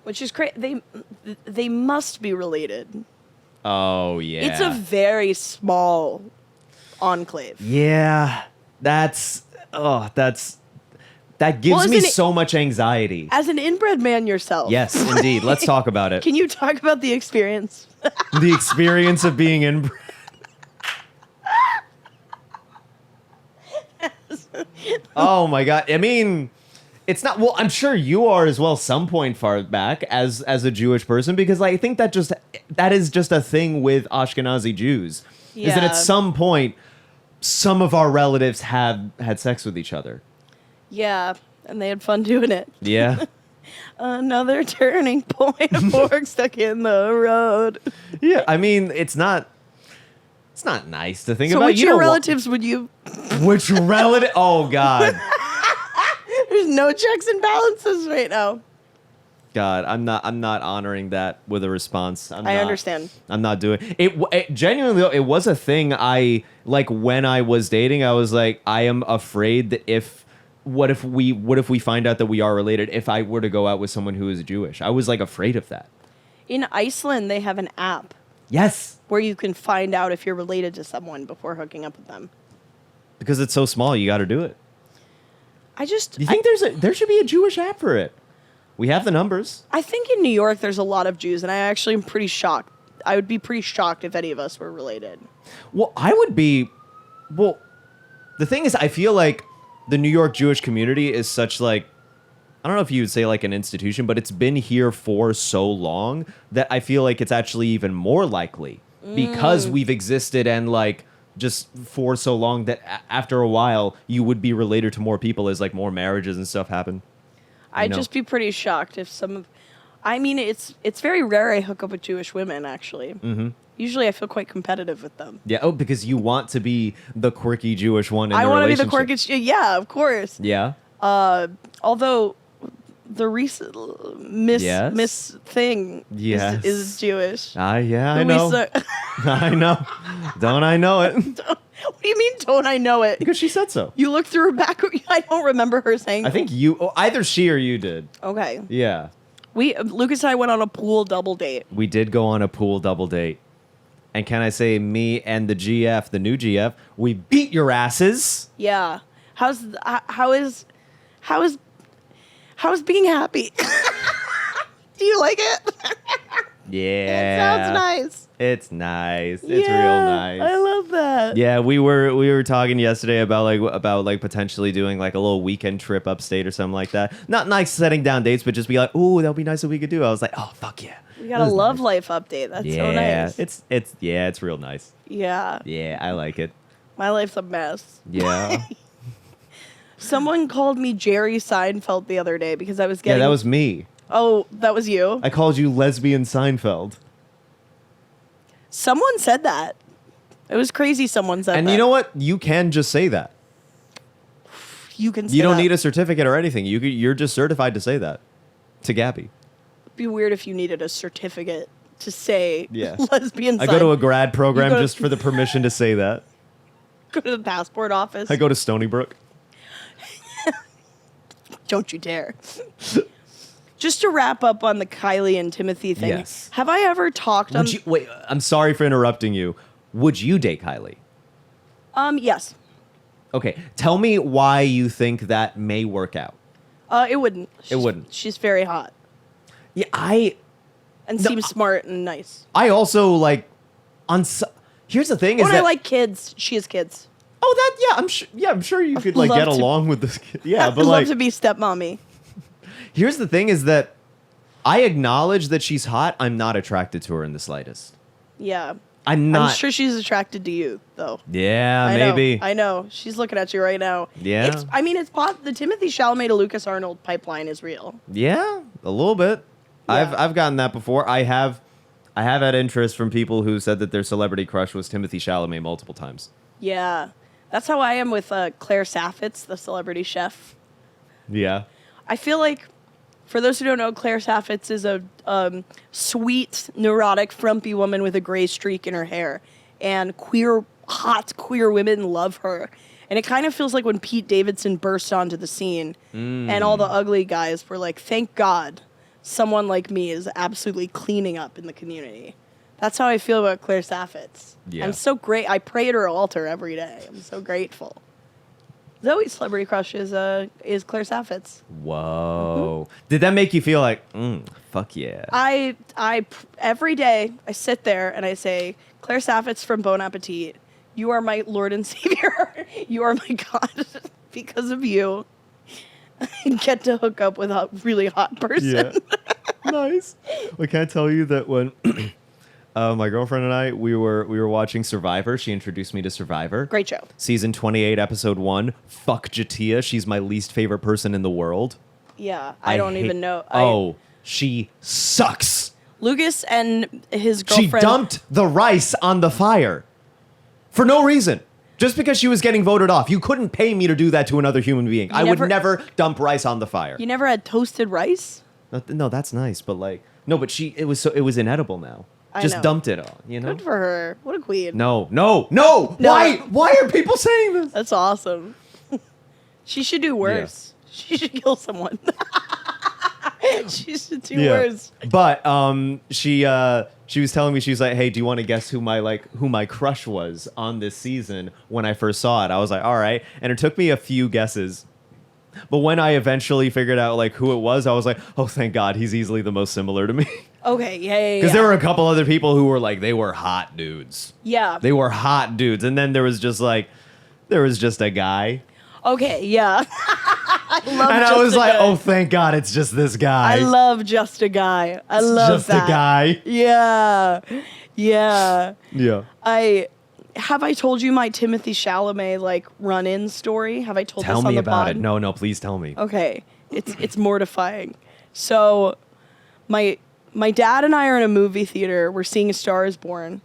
which is crazy. They must be related. Oh, yeah. It's a very small enclave. Yeah. That gives me isn't it- so much anxiety. As an inbred man yourself, Yes, indeed. Let's talk about it. Can you talk about the experience? The experience of being inbred. Oh my God. I mean, it's not, well, I'm sure you are as well some point far back as a Jewish person, because I think that is just a thing with Ashkenazi Jews. Is that Yeah. at some point, some of our relatives have had sex with each other. Yeah, and they had fun doing it. Yeah. Another turning point, a fork stuck in the road. Yeah. I mean, it's not nice to think So about. which You your don't wa- relatives would you... Which relative? Oh God. There's no checks and balances right now. God, I'm not honoring that with a response. I understand. I'm not doing it. Genuinely, though, it was a thing. I like when I was dating. I was like, I am afraid that what if we find out that we are related? If I were to go out with someone who is Jewish, I was like afraid of that. In Iceland, they have an app Yes, where you can find out if you're related to someone before hooking up with them. because it's so small, you got to do it. I just, Do you think there should be a Jewish app for it? We have the numbers. I think in New York there's a lot of Jews, and I actually am pretty shocked. I would be pretty shocked if any of us were related. Well, I would be. Well, the thing is, I feel like the New York Jewish community is such like, I don't know if you would say like an institution, but it's been here for so long that I feel like it's actually even more likely because we've existed and like just for so long that after a while you would be related to more people as like more marriages and stuff happen. I'd know. just be pretty shocked if some of. I mean, it's very rare I hook up with Jewish women. Actually, usually I feel quite competitive with them. Yeah. Oh, because you want to be the quirky Jewish one in I the want to be the relationship. quirky. Yeah, of course. Yeah. Although the recent Miss Yes? Miss thing Yes. is Jewish. Yeah, I know. Louisa- I know. Don't I know it? What do you mean? Don't I know it? Because she said so. You look through her back. I don't remember her saying. I think either she or you did. Okay. Yeah. Lucas and I went on a pool double date. We did go on a pool double date. And can I say me and the GF, the new GF, we beat your asses. Yeah. How is being happy? Do you like it? Yeah. It sounds nice. It's nice. It's Yeah, real nice. I love that. Yeah, we were talking yesterday about potentially doing like a little weekend trip upstate or something like that. Not nice setting down dates, but just be like, "Ooh, that'll be nice if we could do." I was like, "Oh, fuck yeah." We got a That was love nice. life update. That's Yeah, so nice. it's real nice. Yeah. Yeah, I like it. My life's a mess. Yeah. Someone called me Jerry Seinfeld the other day because I was Yeah, getting. that was me. Oh, that was you. I called you lesbian Seinfeld. Someone said that. It was crazy. Someone said that. And you know what? You can just say that. You can. Say You don't that. need a certificate or anything. You're just certified to say that to Gabby. It'd be weird if you needed a certificate to say Yeah. lesbian. I go to a grad program go to- just for the permission to say that. go to the passport office. I go to Stony Brook. Don't you dare. Just to wrap up on the Kylie and Timothy thing. Yes. Have I ever talked on? Wait, I'm sorry for interrupting you. Would you date Kylie? Yes. Okay, tell me why you think that may work out. It wouldn't. wouldn't. She's very hot Yeah, and No, seems smart and nice. I also like here's the thing is When that I like kids, she has kids. oh that I'm sure you could like love get to- along with this kid. Yeah, I'd but love like to be stepmommy. here's the thing is that I acknowledge that she's hot. I'm not attracted to her in the slightest. Yeah. I'm not. I'm sure she's attracted to you, though. Yeah, I know, maybe. I know. She's looking at you right now. Yeah. It's the Timothee Chalamet to Lucas Arnold pipeline is real. Yeah, a little bit. Yeah. I've gotten that before. I have had interest from people who said that their celebrity crush was Timothee Chalamet multiple times. Yeah. That's how I am with Claire Saffitz, the celebrity chef. Yeah. I feel like, for those who don't know, Claire Saffitz is a sweet, neurotic, frumpy woman with a gray streak in her hair. And hot queer women love her. And it kind of feels like when Pete Davidson burst onto the scene and all the ugly guys were like, thank God someone like me is absolutely cleaning up in the community. That's how I feel about Claire Saffitz. Yeah. I'm so great. I pray at her altar every day. I'm so grateful. Zoe's celebrity crush is Claire Saffitz. Whoa. Did that make you feel like, fuck yeah? Every day I sit there and I say, Claire Saffitz from Bon Appetit, you are my Lord and Savior. You are my God. Because of you, I get to hook up with a really hot person. Yeah. Nice. Well, can I tell you that when my girlfriend and I we were watching Survivor, she introduced me to Survivor. Great show. Season 28, episode 1. Fuck Jatia. She's my least favorite person in the world. Yeah, I don't hate- even know. Oh, she sucks. Lucas and his She girlfriend. dumped the rice on the fire for no reason. Just because she was getting voted off. You couldn't pay me to do that to another human being. I would never- never dump rice on the fire. You never had toasted rice? No, that's nice, but like, no, but it was inedible now. I Just know. dumped it all, you know? Good for her. What a queen. No. No. Why are people saying this? That's awesome. She should do worse. She should kill someone. She should do worse. But she was telling me, she was like, "Hey, do you want to guess who my crush was on this season when I first saw it?" I was like, "All right." And it took me a few guesses. But when I eventually figured out like who it was, I was like, "Oh, thank God, he's easily the most similar to me." Okay, yeah. Because there were a couple other people who were like, they were hot dudes. Yeah. They were hot dudes. And then there was just a guy. Okay, yeah. I love And just I was a like, guy. oh, thank God, it's just this guy. I love just a guy. I love just that. a guy. Yeah. Yeah. Yeah. Have I told you my Timothee Chalamet like run-in story? Have I told Tell this on me the about pod? it. No, please tell me. Okay. It's mortifying. So my dad and I are in a movie theater. We're seeing A Star Is Born.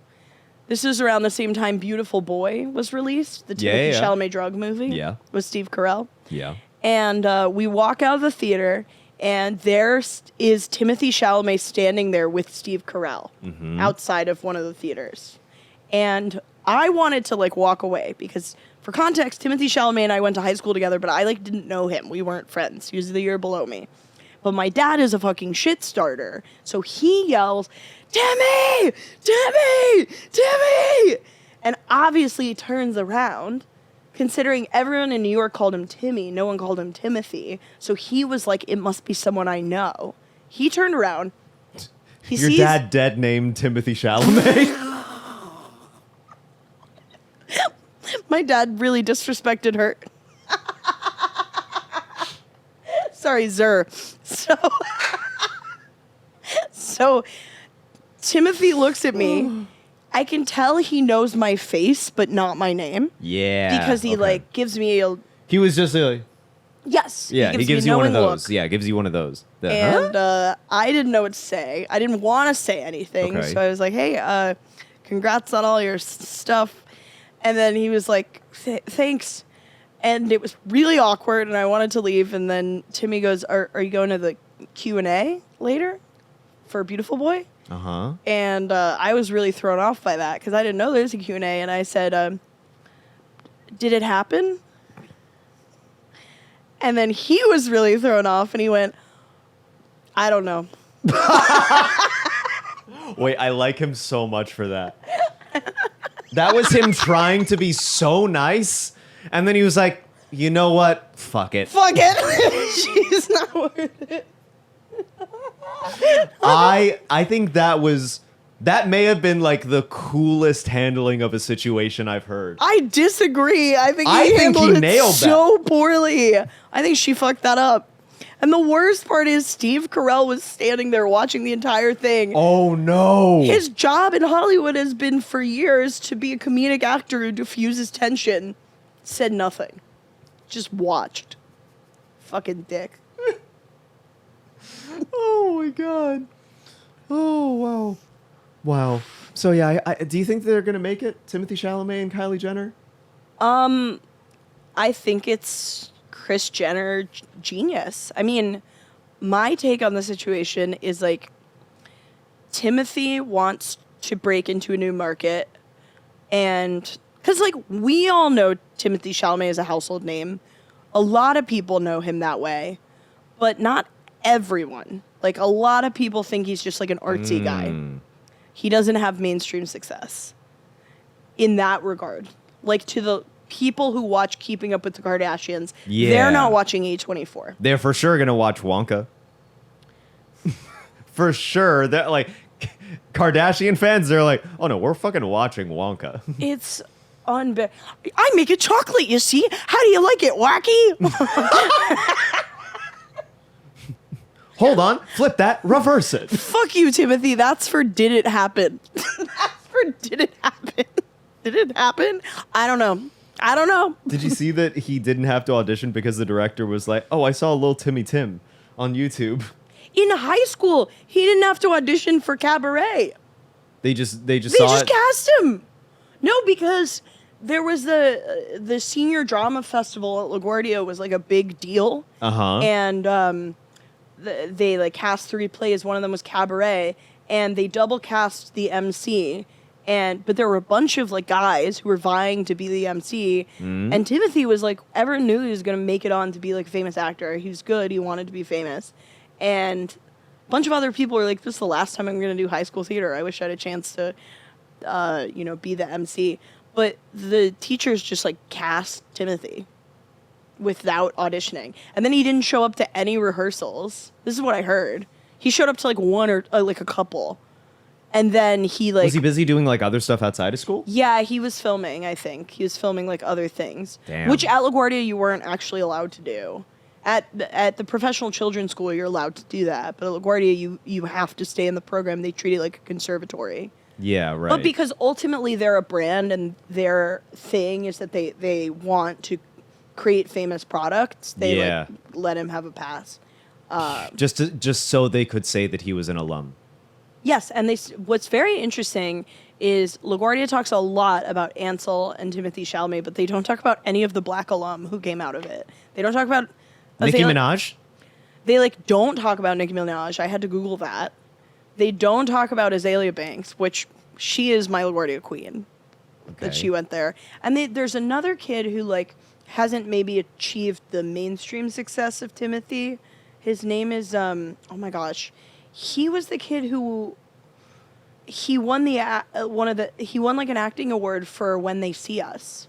This is around the same time Beautiful Boy was released, the Timothee Yeah. Chalamet drug movie. Yeah. With Steve Carell. Yeah. And we walk out of the theater, and there is Timothee Chalamet standing there with Steve Carell outside of one of the theaters. And I wanted to like walk away because, for context, Timothee Chalamet and I went to high school together, but I like didn't know him. We weren't friends. He was the year below me. But my dad is a fucking shit starter, so he yells, "Timmy! Timmy! Timmy!" And obviously he turns around. Considering everyone in New York called him Timmy, no one called him Timothy. So he was like, it must be someone I know. He turned around. Your dad dead named Timothee Chalamet? My dad really disrespected her. Sorry, Zer. So Timothy looks at me. I can tell he knows my face, but not my name. Yeah. Because he like gives me a He was just like... yes. Yeah, he gives me you a one of knowing those. look. Yeah, gives you one of those. And I didn't know what to say. I didn't want to say anything. Okay. So I was like, hey, congrats on all your stuff. And then he was like, thanks. And it was really awkward, and I wanted to leave. And then Timmy goes, are you going to the Q&A later for Beautiful Boy? Uh-huh. And I was really thrown off by that because I didn't know there was a Q&A. And I said, did it happen? And then he was really thrown off, and he went, I don't know. Wait, I like him so much for that. That was him trying to be so nice, and then he was like, you know what? Fuck it. Fuck it. She's not worth it. I think that may have been like the coolest handling of a situation I've heard. I disagree. I think I he think handled he it nailed so poorly. I think she fucked that up. And the worst part is Steve Carell was standing there watching the entire thing. Oh no. His job in Hollywood has been for years to be a comedic actor who diffuses tension. Said nothing. Just watched. Fucking dick. Oh my god. Oh wow. Wow. So yeah, do you think they're gonna make it? Timothee Chalamet and Kylie Jenner? I think it's Kris Jenner genius. I mean, my take on the situation is like Timothy wants to break into a new market, and because like we all know Timothee Chalamet is a household name. A lot of people know him that way, but not everyone. Like a lot of people think he's just like an artsy guy. He doesn't have mainstream success in that regard. Like to the people who watch Keeping Up with the Kardashians, Yeah. they're not watching A24. They're for sure gonna watch Wonka. For sure. They're like Kardashian fans, they're like, oh no, we're fucking watching Wonka. It's I make it chocolate, you see? How do you like it, wacky? Hold on, flip that, reverse it. Fuck you, Timothy. That's for did it happen. That's for did it happen. Did it happen? I don't know. Did you see that he didn't have to audition because the director was like, oh, I saw a little Timmy Tim on YouTube. In high school, he didn't have to audition for Cabaret. They just They saw just it. cast him. No, because there was the senior drama festival at LaGuardia was like a big deal. Uh-huh. And they like cast 3 plays. One of them was Cabaret, and they double cast the MC. But there were a bunch of like guys who were vying to be the MC, and Timothy was like, everyone knew he was gonna make it on to be like a famous actor. He was good. He wanted to be famous, and a bunch of other people were like, "This is the last time I'm gonna do high school theater. I wish I had a chance to, be the MC." But the teachers just like cast Timothy without auditioning, and then he didn't show up to any rehearsals. This is what I heard. He showed up to like one or like a couple. And then he like... Was he busy doing like other stuff outside of school? Yeah, he was filming, I think. He was filming like other things. Damn. Which at LaGuardia you weren't actually allowed to do. At the professional children's school you're allowed to do that. But at LaGuardia you have to stay in the program. They treat it like a conservatory. Yeah, right. But because ultimately they're a brand and their thing is that they want to create famous products, they like let him have a pass. Just so they could say that he was an alum. Yes, and what's very interesting is LaGuardia talks a lot about Ansel and Timothée Chalamet, but they don't talk about any of the black alum who came out of it. They don't talk about Nicki Minaj? They like don't talk about Nicki Minaj. I had to Google that. They don't talk about Azalea Banks, which she is my LaGuardia queen. That she went there. And there's another kid who like hasn't maybe achieved the mainstream success of Timothy. His name is oh my gosh. He was the kid who he won he won like an acting award for When They See Us.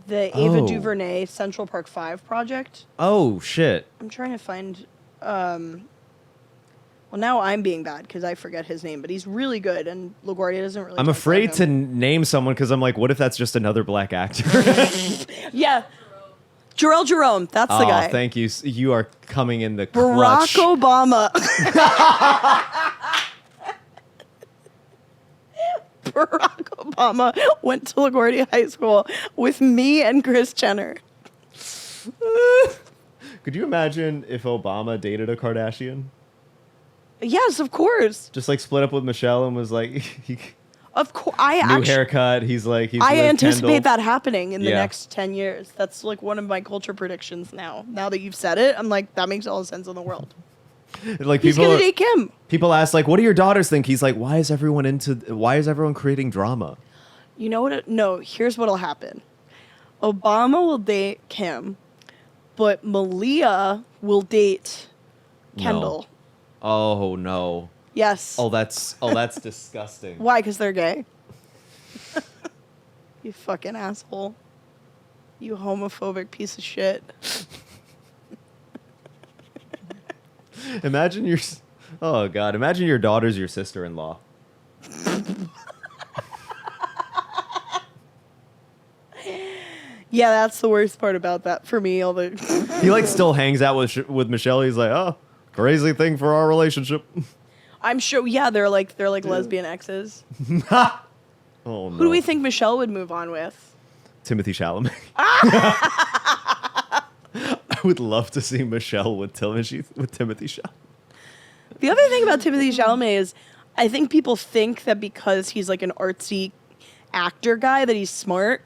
The Ava DuVernay Central Park 5 project. Oh shit. I'm trying to find well now I'm being bad because I forget his name, but he's really good and LaGuardia doesn't really I'm talk afraid about to him. name someone because I'm like, what if that's just another black actor? Yeah. Jerome, that's the guy. Oh, thank you. You are coming in the Barack clutch. Obama. Barack Obama went to LaGuardia High School with me and Chris Jenner. Could you imagine if Obama dated a Kardashian? Yes, of course. Just like split up with Michelle and was like, Of course. new haircut. He's I Liv anticipate Kendall. that happening in the Yeah. next 10 years. That's like one of my culture predictions now. Now that you've said it, I'm like, that makes all the sense in the world. Like He's going to date Kim. people ask like, what do your daughters think? He's like, why is everyone creating drama? You know what? No, here's what'll happen. Obama will date Kim, but Malia will date Kendall. Oh no. Yes. Oh, that's disgusting. Why? Because they're gay. You fucking asshole. You homophobic piece of shit. Imagine your daughter's your sister-in-law. Yeah, that's the worst part about that for me. He like still hangs out with Michelle. He's like, oh, crazy thing for our relationship. I'm sure. Yeah, they're like lesbian exes. Oh no. Who do we think Michelle would move on with? Timothee Chalamet. I would love to see Michelle with Timothee Chalamet. The other thing about Timothée Chalamet is, I think people think that because he's like an artsy actor guy that he's smart,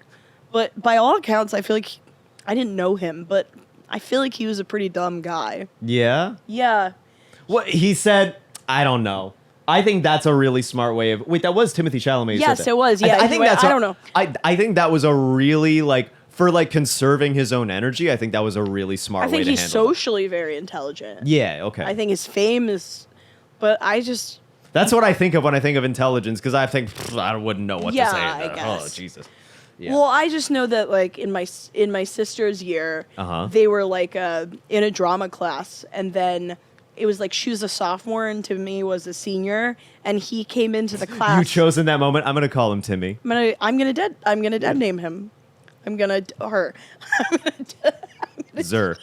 but by all accounts, I feel like I didn't know him, but I feel like he was a pretty dumb guy. Yeah. Yeah. What he said, I don't know. I think that's a really smart way of. Wait, that was Timothee Chalamet. who said Yes, that. it was. Yeah, I think that's. I don't know. I think that was a really like for like conserving his own energy. I think that was a really smart I way think to he's handle it. socially very intelligent. Yeah. Okay. I think his fame is, but I just. That's what I think of when I think of intelligence, because I think I wouldn't know what to say. I guess. Oh Jesus. Yeah. Well, I just know that like in my sister's year, Uh-huh. they were like in a drama class, and then it was like she was a sophomore and Timmy was a senior, and he came into the class. You chose in that moment. I'm gonna call him Timmy. I'm gonna dead name him. Zer.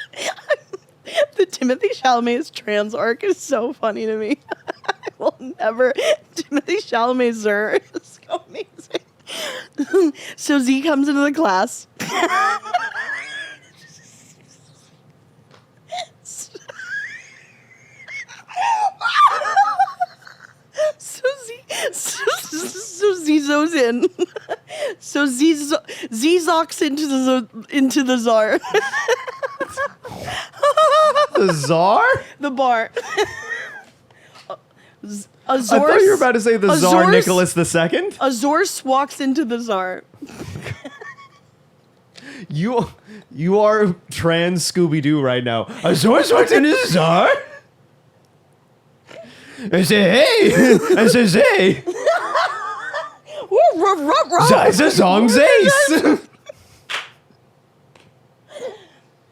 The Timothée Chalamet's trans arc is so funny to me. I will never. Timothée Chalamet Zer is so amazing. So Z comes into the class. So Zizo's in. So Zizocks into the czar. The czar? The bar. I thought you were about to say the Tsar Azores- Nicholas II. Azores walks into the czar. You are trans Scooby Doo right now. Azores walks into the Tsar. I say hey. I says hey. Woo, ruff, ruff, ruff. It's a song's ace.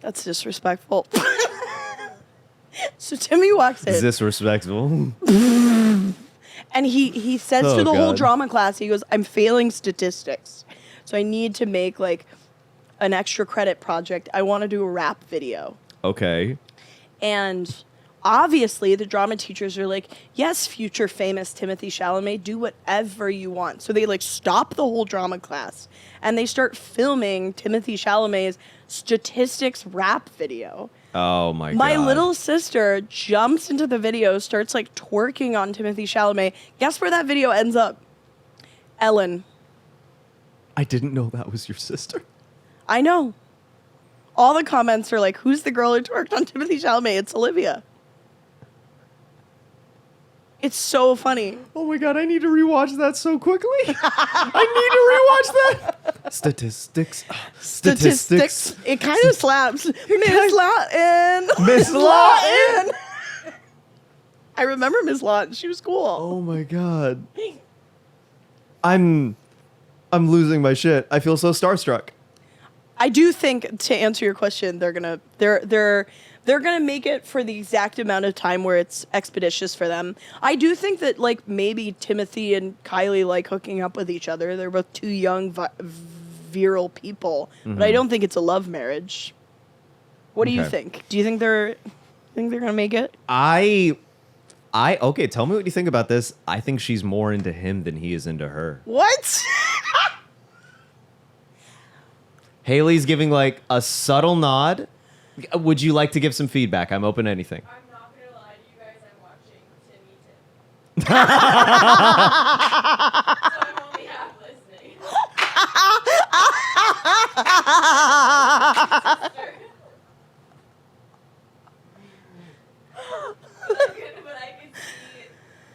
That's disrespectful. So Timmy walks in. Is this respectable? And he says Oh, to the whole God. drama class, he goes, I'm failing statistics. So I need to make like an extra credit project. I want to do a rap video. Okay. And obviously the drama teachers are like, yes, future famous Timothee Chalamet, do whatever you want. So they like stop the whole drama class and they start filming Timothee Chalamet's statistics rap video. Oh my god. My little sister jumps into the video, starts like twerking on Timothee Chalamet. Guess where that video ends up? Ellen. I didn't know that was your sister. I know. All the comments are like, who's the girl who twerked on Timothee Chalamet? It's Olivia. It's so funny. Oh my god, I need to rewatch that so quickly. I need to rewatch that. Statistics. It kind of slaps. Miss Lawton. Miss Lawton. I remember Miss Lawton. She was cool. Oh my god. I'm losing my shit. I feel so starstruck. I do think, to answer your question, they're gonna make it for the exact amount of time where it's expeditious for them. I do think that like maybe Timothy and Kylie like hooking up with each other. They're both two young, virile people, but I don't think it's a love marriage. What do you Okay. think? Do you think they're gonna make it? I okay, tell me what you think about this. I think she's more into him than he is into her. What? Haley's giving like a subtle nod. Would you like to give some feedback? I'm open to anything. I'm not gonna lie to you guys, I'm watching Timmy Tim. So I'm only half listening. But I can see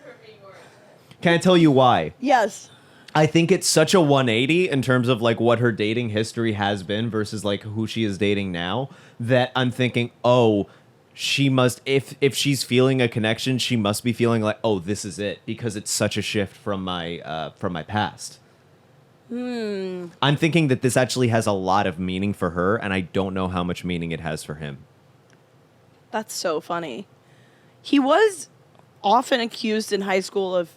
her being more into it. Can I tell you why? Yes. I think it's such a 180 in terms of like what her dating history has been versus like who she is dating now, that I'm thinking, oh, she must, if she's feeling a connection, she must be feeling like, oh, this is it, because it's such a shift from my past. I'm thinking that this actually has a lot of meaning for her, and I don't know how much meaning it has for him. That's so funny. He was often accused in high school of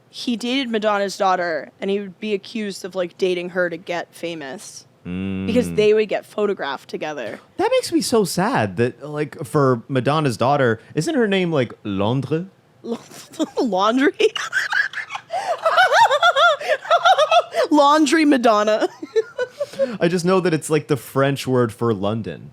he dated Madonna's daughter, and he would be accused of like dating her to get famous because they would get photographed together. That makes me so sad that like for Madonna's daughter, isn't her name like Londres? Laundry. Laundry Madonna. I just know that it's like the French word for London.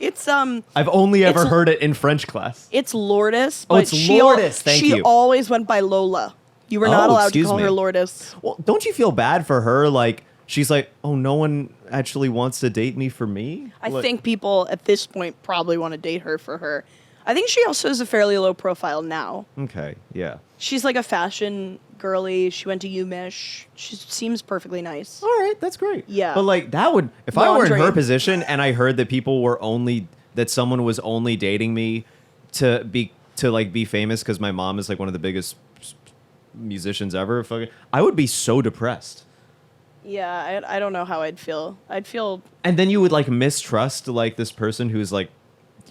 It's I've only ever It's- heard it in French class. it's Lourdes, Oh, but it's Lourdes, thank she you. always went by Lola. You were not Oh, allowed to excuse call me. her Lourdes. Well, don't you feel bad for her? Like, she's like, oh, no one actually wants to date me for me? I Like- think people at this point probably want to date her for her. I think she also has a fairly low profile now. Okay, yeah. She's like a fashion girly. She went to UMich. She seems perfectly nice. All right, that's great. Yeah. But like, that would, if I were in her Laundry. position and I heard that that someone was only dating me to be famous because my mom is like one of the biggest musicians ever, I would be so depressed. Yeah, I don't know how I'd feel. I'd feel And then you would like mistrust like this person who's like,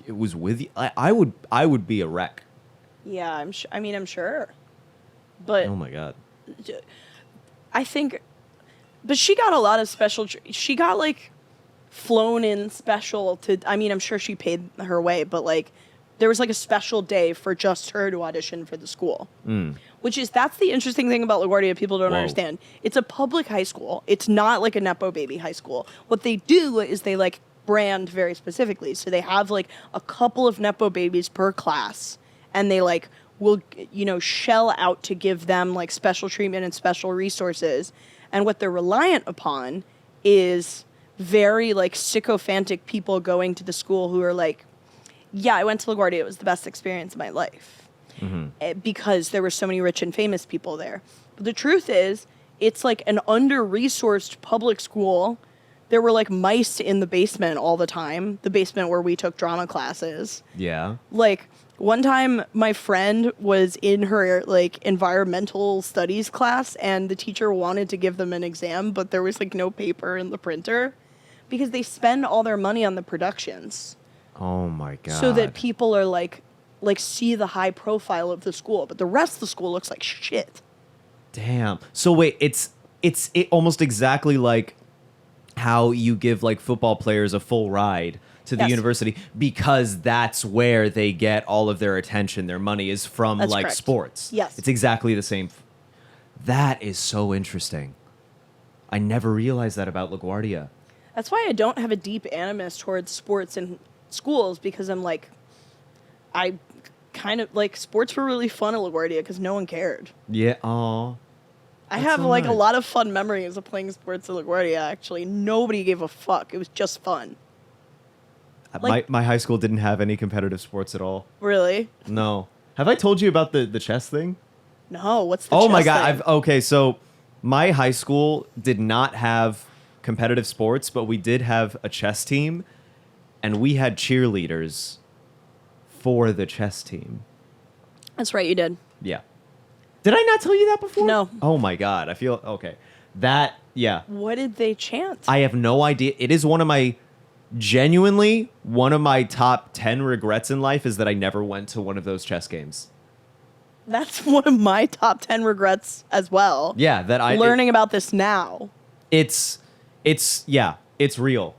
it was with you. I would be a wreck. yeah. I'm sure, but Oh my God. I think, but she got a lot of special. She got like flown in special to. I mean, I'm sure she paid her way, but like there was like a special day for just her to audition for the school. That's the interesting thing about LaGuardia. People don't Whoa. understand. It's a public high school. It's not like a Nepo baby high school. What they do is they like brand very specifically. So they have like a couple of Nepo babies per class, and they like will shell out to give them like special treatment and special resources. And what they're reliant upon is very like sycophantic people going to the school who are like, Yeah, I went to LaGuardia. It was the best experience of my life because there were so many rich and famous people there. But the truth is, it's like an under-resourced public school. There were like mice in the basement all the time, the basement where we took drama classes. Yeah. Like one time my friend was in her like environmental studies class and the teacher wanted to give them an exam, but there was like no paper in the printer because they spend all their money on the productions. Oh my god. So that people are like see the high profile of the school, but the rest of the school looks like shit. Damn. So wait, it's almost exactly like how you give like football players a full ride to the Yes. university because that's where they get all of their attention. Their money is from That's like correct. sports. Yes. It's exactly the same. That is so interesting. I never realized that about LaGuardia. That's why I don't have a deep animus towards sports in schools because I'm like, I kind of like sports were really fun at LaGuardia because no one cared. Yeah. Aw. I That's have so like a nice. lot of fun memories of playing sports at LaGuardia. Actually, nobody gave a fuck. It was just fun. Like- my high school didn't have any competitive sports at all. Really? No. Have I told you about the chess thing? No. What's the? Oh my chess god! thing? Okay, so my high school did not have competitive sports, but we did have a chess team, and we had cheerleaders for the chess team. That's right. You did. Yeah. Did I not tell you that before? No. Oh my god! I feel okay. That yeah. What did they chant? I have no idea. It is genuinely one of my top 10 regrets in life is that I never went to one of those chess games. That's one of my top 10 regrets as well. Yeah, that I Learning about this now. it's real.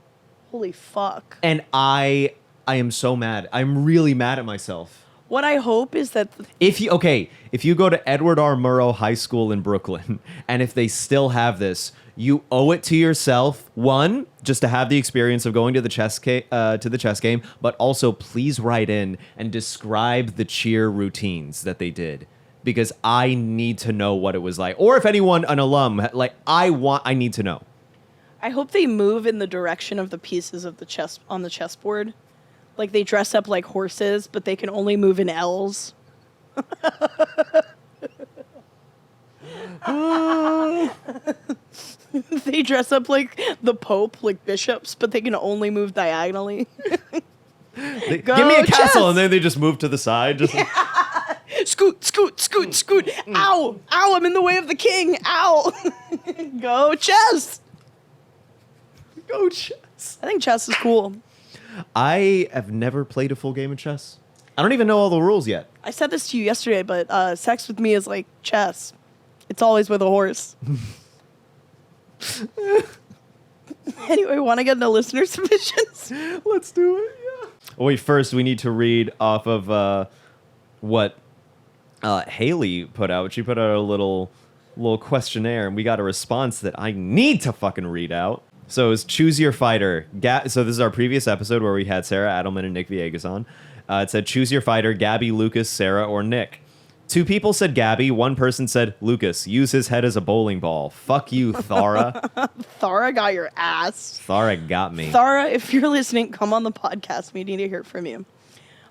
Holy fuck. And I am so mad. I'm really mad at myself. What I hope is that If you go to Edward R. Murrow High School in Brooklyn, and if they still have this, you owe it to yourself, one, just to have the experience of going to the chess game, but also please write in and describe the cheer routines that they did, because I need to know what it was like. Or if anyone, an alum, like I need to know. I hope they move in the direction of the pieces of the chess on the chessboard. Like they dress up like horses, but they can only move in L's. They dress up like the Pope, like bishops, but they can only move diagonally. Give Go me a castle, chess! and then they just move to the side. Just Scoot, scoot, scoot, scoot. Ow, ow, I'm in the way of the king. Ow. Go chess. go chess. I think chess is cool. I have never played a full game of chess. I don't even know all the rules yet. I said this to you yesterday, but sex with me is like chess. It's always with a horse. Anyway, want to get into listener submissions? Let's do it. Yeah. Wait, first we need to read off of what Haley put out. She put out a little questionnaire, and we got a response that I need to fucking read out. So it's Choose Your Fighter. So this is our previous episode where we had Sarah Adelman and Nick Villegas on. It said, choose your fighter, Gabby, Lucas, Sarah, or Nick. 2 people said Gabby. 1 person said Lucas. Use his head as a bowling ball. Fuck you, Thara. Thara got your ass. Thara got me. Thara, if you're listening, come on the podcast. We need to hear from you.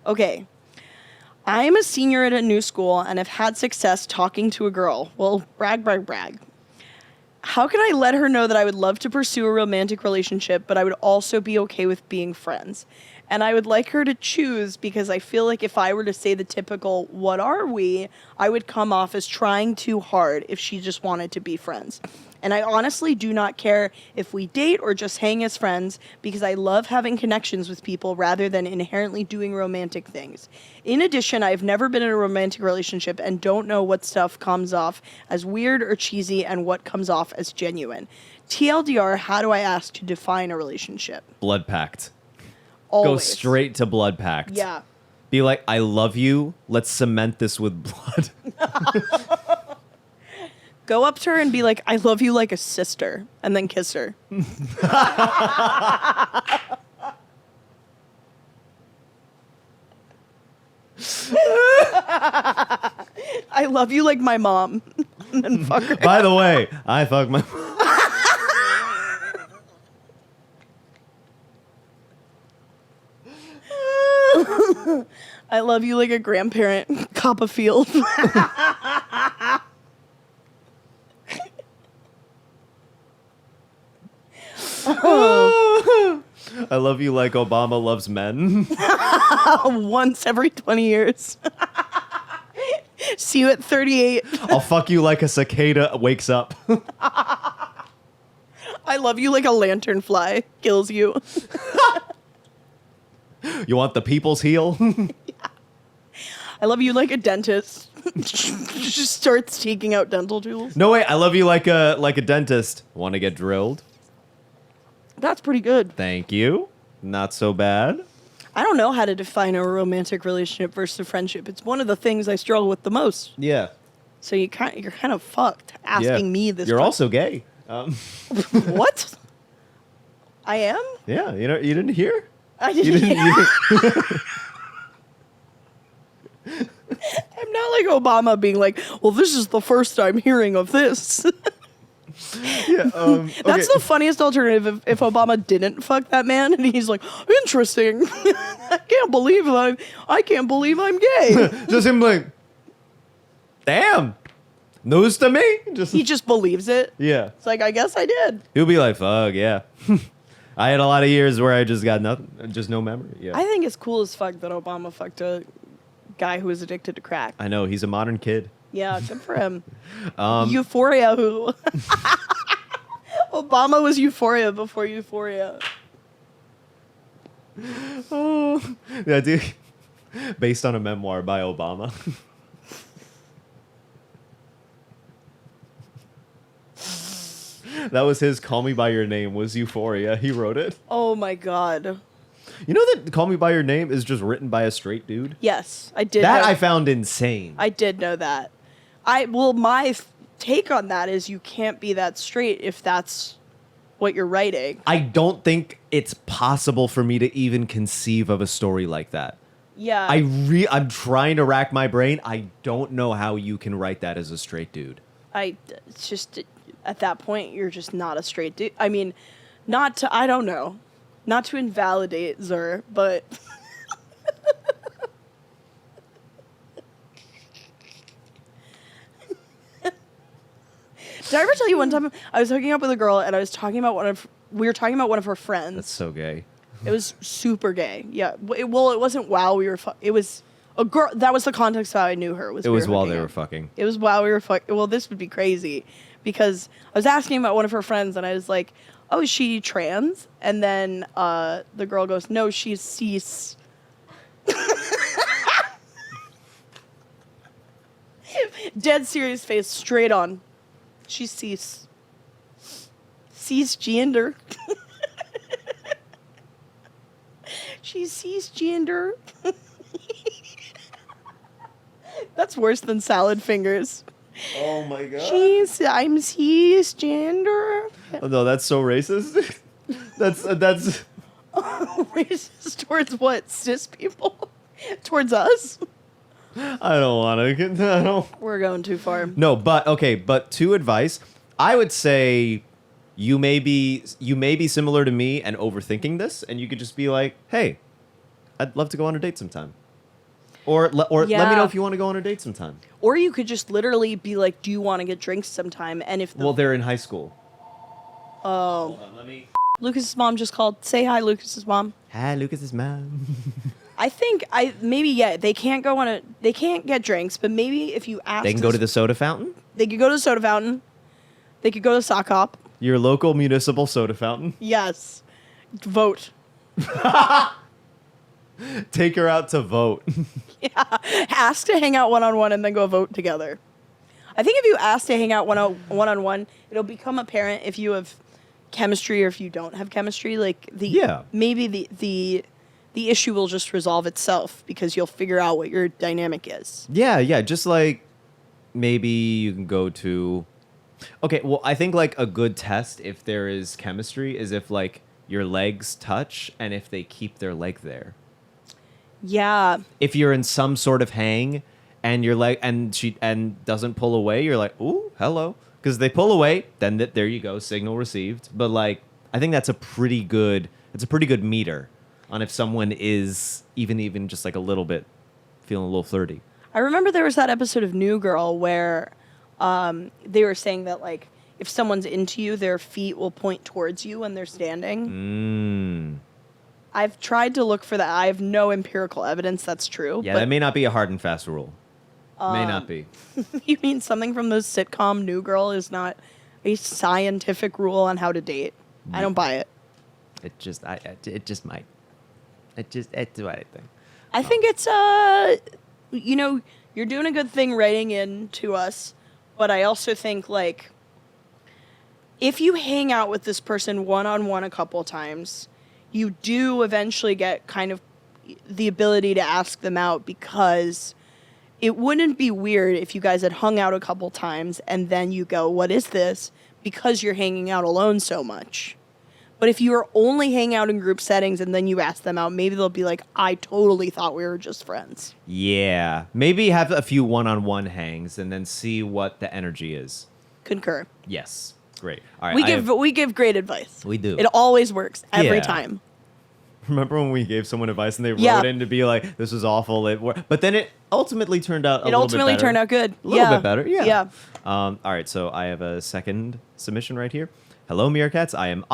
Okay. I am a senior at a new school and have had success talking to a girl. Well, brag, brag, brag. How can I let her know that I would love to pursue a romantic relationship, but I would also be okay with being friends? And I would like her to choose because I feel like if I were to say the typical, what are we, I would come off as trying too hard if she just wanted to be friends. And I honestly do not care if we date or just hang as friends because I love having connections with people rather than inherently doing romantic things. In addition, I've never been in a romantic relationship and don't know what stuff comes off as weird or cheesy and what comes off as genuine. TLDR, how do I ask to define a relationship? Blood pact. Always. Go straight to blood pact. Yeah. Be like, I love you. Let's cement this with blood. Go up to her and be like, I love you like a sister, and then kiss her. I love you like my mom, and then fuck her. By the way, I fuck my... I love you like a grandparent. Copperfield. I love you like Obama loves men. Once every 20 years. See you at 38. I'll fuck you like a cicada wakes up. I love you like a lanternfly kills you. You want the people's heel? I love you like a dentist. Just starts taking out dental tools. No, wait, I love you like a dentist. Want to get drilled? That's pretty good. Thank you. Not so bad. I don't know how to define a romantic relationship versus a friendship. It's one of the things I struggle with the most. Yeah. So you're kind of fucked asking me this. You're question. also gay. What? I am? Yeah, you didn't hear? I You didn't. didn't. I'm not like Obama being like, well, this is the first I'm hearing of this. Yeah. That's the funniest alternative if Obama didn't fuck that man and he's like, interesting. I can't believe I'm gay. Just him like, damn, news to me. He just believes it. Yeah. It's like, I guess I did. He'll be like, fuck yeah. I had a lot of years where I just got nothing, just no memory. Yeah. I think it's cool as fuck that Obama fucked a guy who was addicted to crack. I know he's a modern kid. Yeah, good for him. Euphoria who? Obama was Euphoria before Euphoria. Oh, yeah, dude. Based on a memoir by Obama. That was his Call Me By Your Name was Euphoria. He wrote it. Oh my god. You know that Call Me By Your Name is just written by a straight dude? Yes, I did. That know. I found insane. I did know that. My take on that is you can't be that straight if that's what you're writing. I don't think it's possible for me to even conceive of a story like that. Yeah. I'm trying to rack my brain. I don't know how you can write that as a straight dude. It's just at that point you're just not a straight dude. I mean, I don't know. Not to invalidate Zur, but did I ever tell you one time I was hooking up with a girl and we were talking about one of her friends. That's so gay. It was super gay. Yeah. It wasn't while we were it was a girl. That was the context of how I knew her. It was while they were fucking. It was while we were fucking. Well, this would be crazy because I was asking about one of her friends and I was like, oh, is she trans? And then the girl goes, no, she's cis. Dead serious face, straight on. She's cis. Cisgender. She's cisgender. That's worse than salad fingers. Oh my god. I'm cisgender. Oh, no, that's so racist. that's Racist towards what? Cis people? Towards us? I don't want to. I don't. We're going too far. No, but to advice, I would say you may be similar to me and overthinking this, and you could just be like, hey, I'd love to go on a date sometime. Or let me know if you want to go on a date sometime. Or you could just literally be like, do you want to get drinks sometime? And if Well, they're in high school. Oh. Hold on, let me. Lucas's mom just called. Say hi, Lucas's mom. Hi, Lucas's mom. I think they can't get drinks, but maybe if you ask They can go to the soda fountain. They could go to the soda fountain. They could go to sock hop. Your local municipal soda fountain. Yes. Vote. Take her out to vote. Yeah. Ask to hang out one-on-one and then go vote together. I think if you ask to hang out one-on-one, it'll become apparent if you have chemistry or if you don't have chemistry. Like maybe the issue will just resolve itself because you'll figure out what your dynamic is. Yeah. Just like maybe you can go to. Okay, well, I think like a good test if there is chemistry is if like your legs touch and if they keep their leg there. Yeah. If you're in some sort of hang and your leg and she doesn't pull away, you're like, ooh, hello. Because they pull away, then there you go, signal received. But like, I think that's a pretty good meter. on if someone is even just like a little bit feeling a little flirty. I remember there was that episode of New Girl where they were saying that, like, if someone's into you, their feet will point towards you when they're standing. I've tried to look for that. I have no empirical evidence that's true. Yeah, but that may not be a hard and fast rule. May not be. you mean something from the sitcom New Girl is not a scientific rule on how to date? I don't buy it. It just might. It's what I think. I think it's you're doing a good thing writing in to us, but I also think, like, if you hang out with this person one-on-one a couple times, you do eventually get kind of the ability to ask them out, because it wouldn't be weird if you guys had hung out a couple times and then you go, what is this? Because you're hanging out alone so much. But if you are only hanging out in group settings and then you ask them out, maybe they'll be like, I totally thought we were just friends. Yeah. Maybe have a few one-on-one hangs and then see what the energy is. Concur. Yes. Great. All right. We give great advice. We do. It always works every Yeah. time. Remember when we gave someone advice and they Yeah. wrote in to be like, this was awful. But then it ultimately turned out a little bit better. It ultimately turned out good. A little bit better, yeah. Yeah. All right, so I have a second submission right here. Hello, Meerkats. I am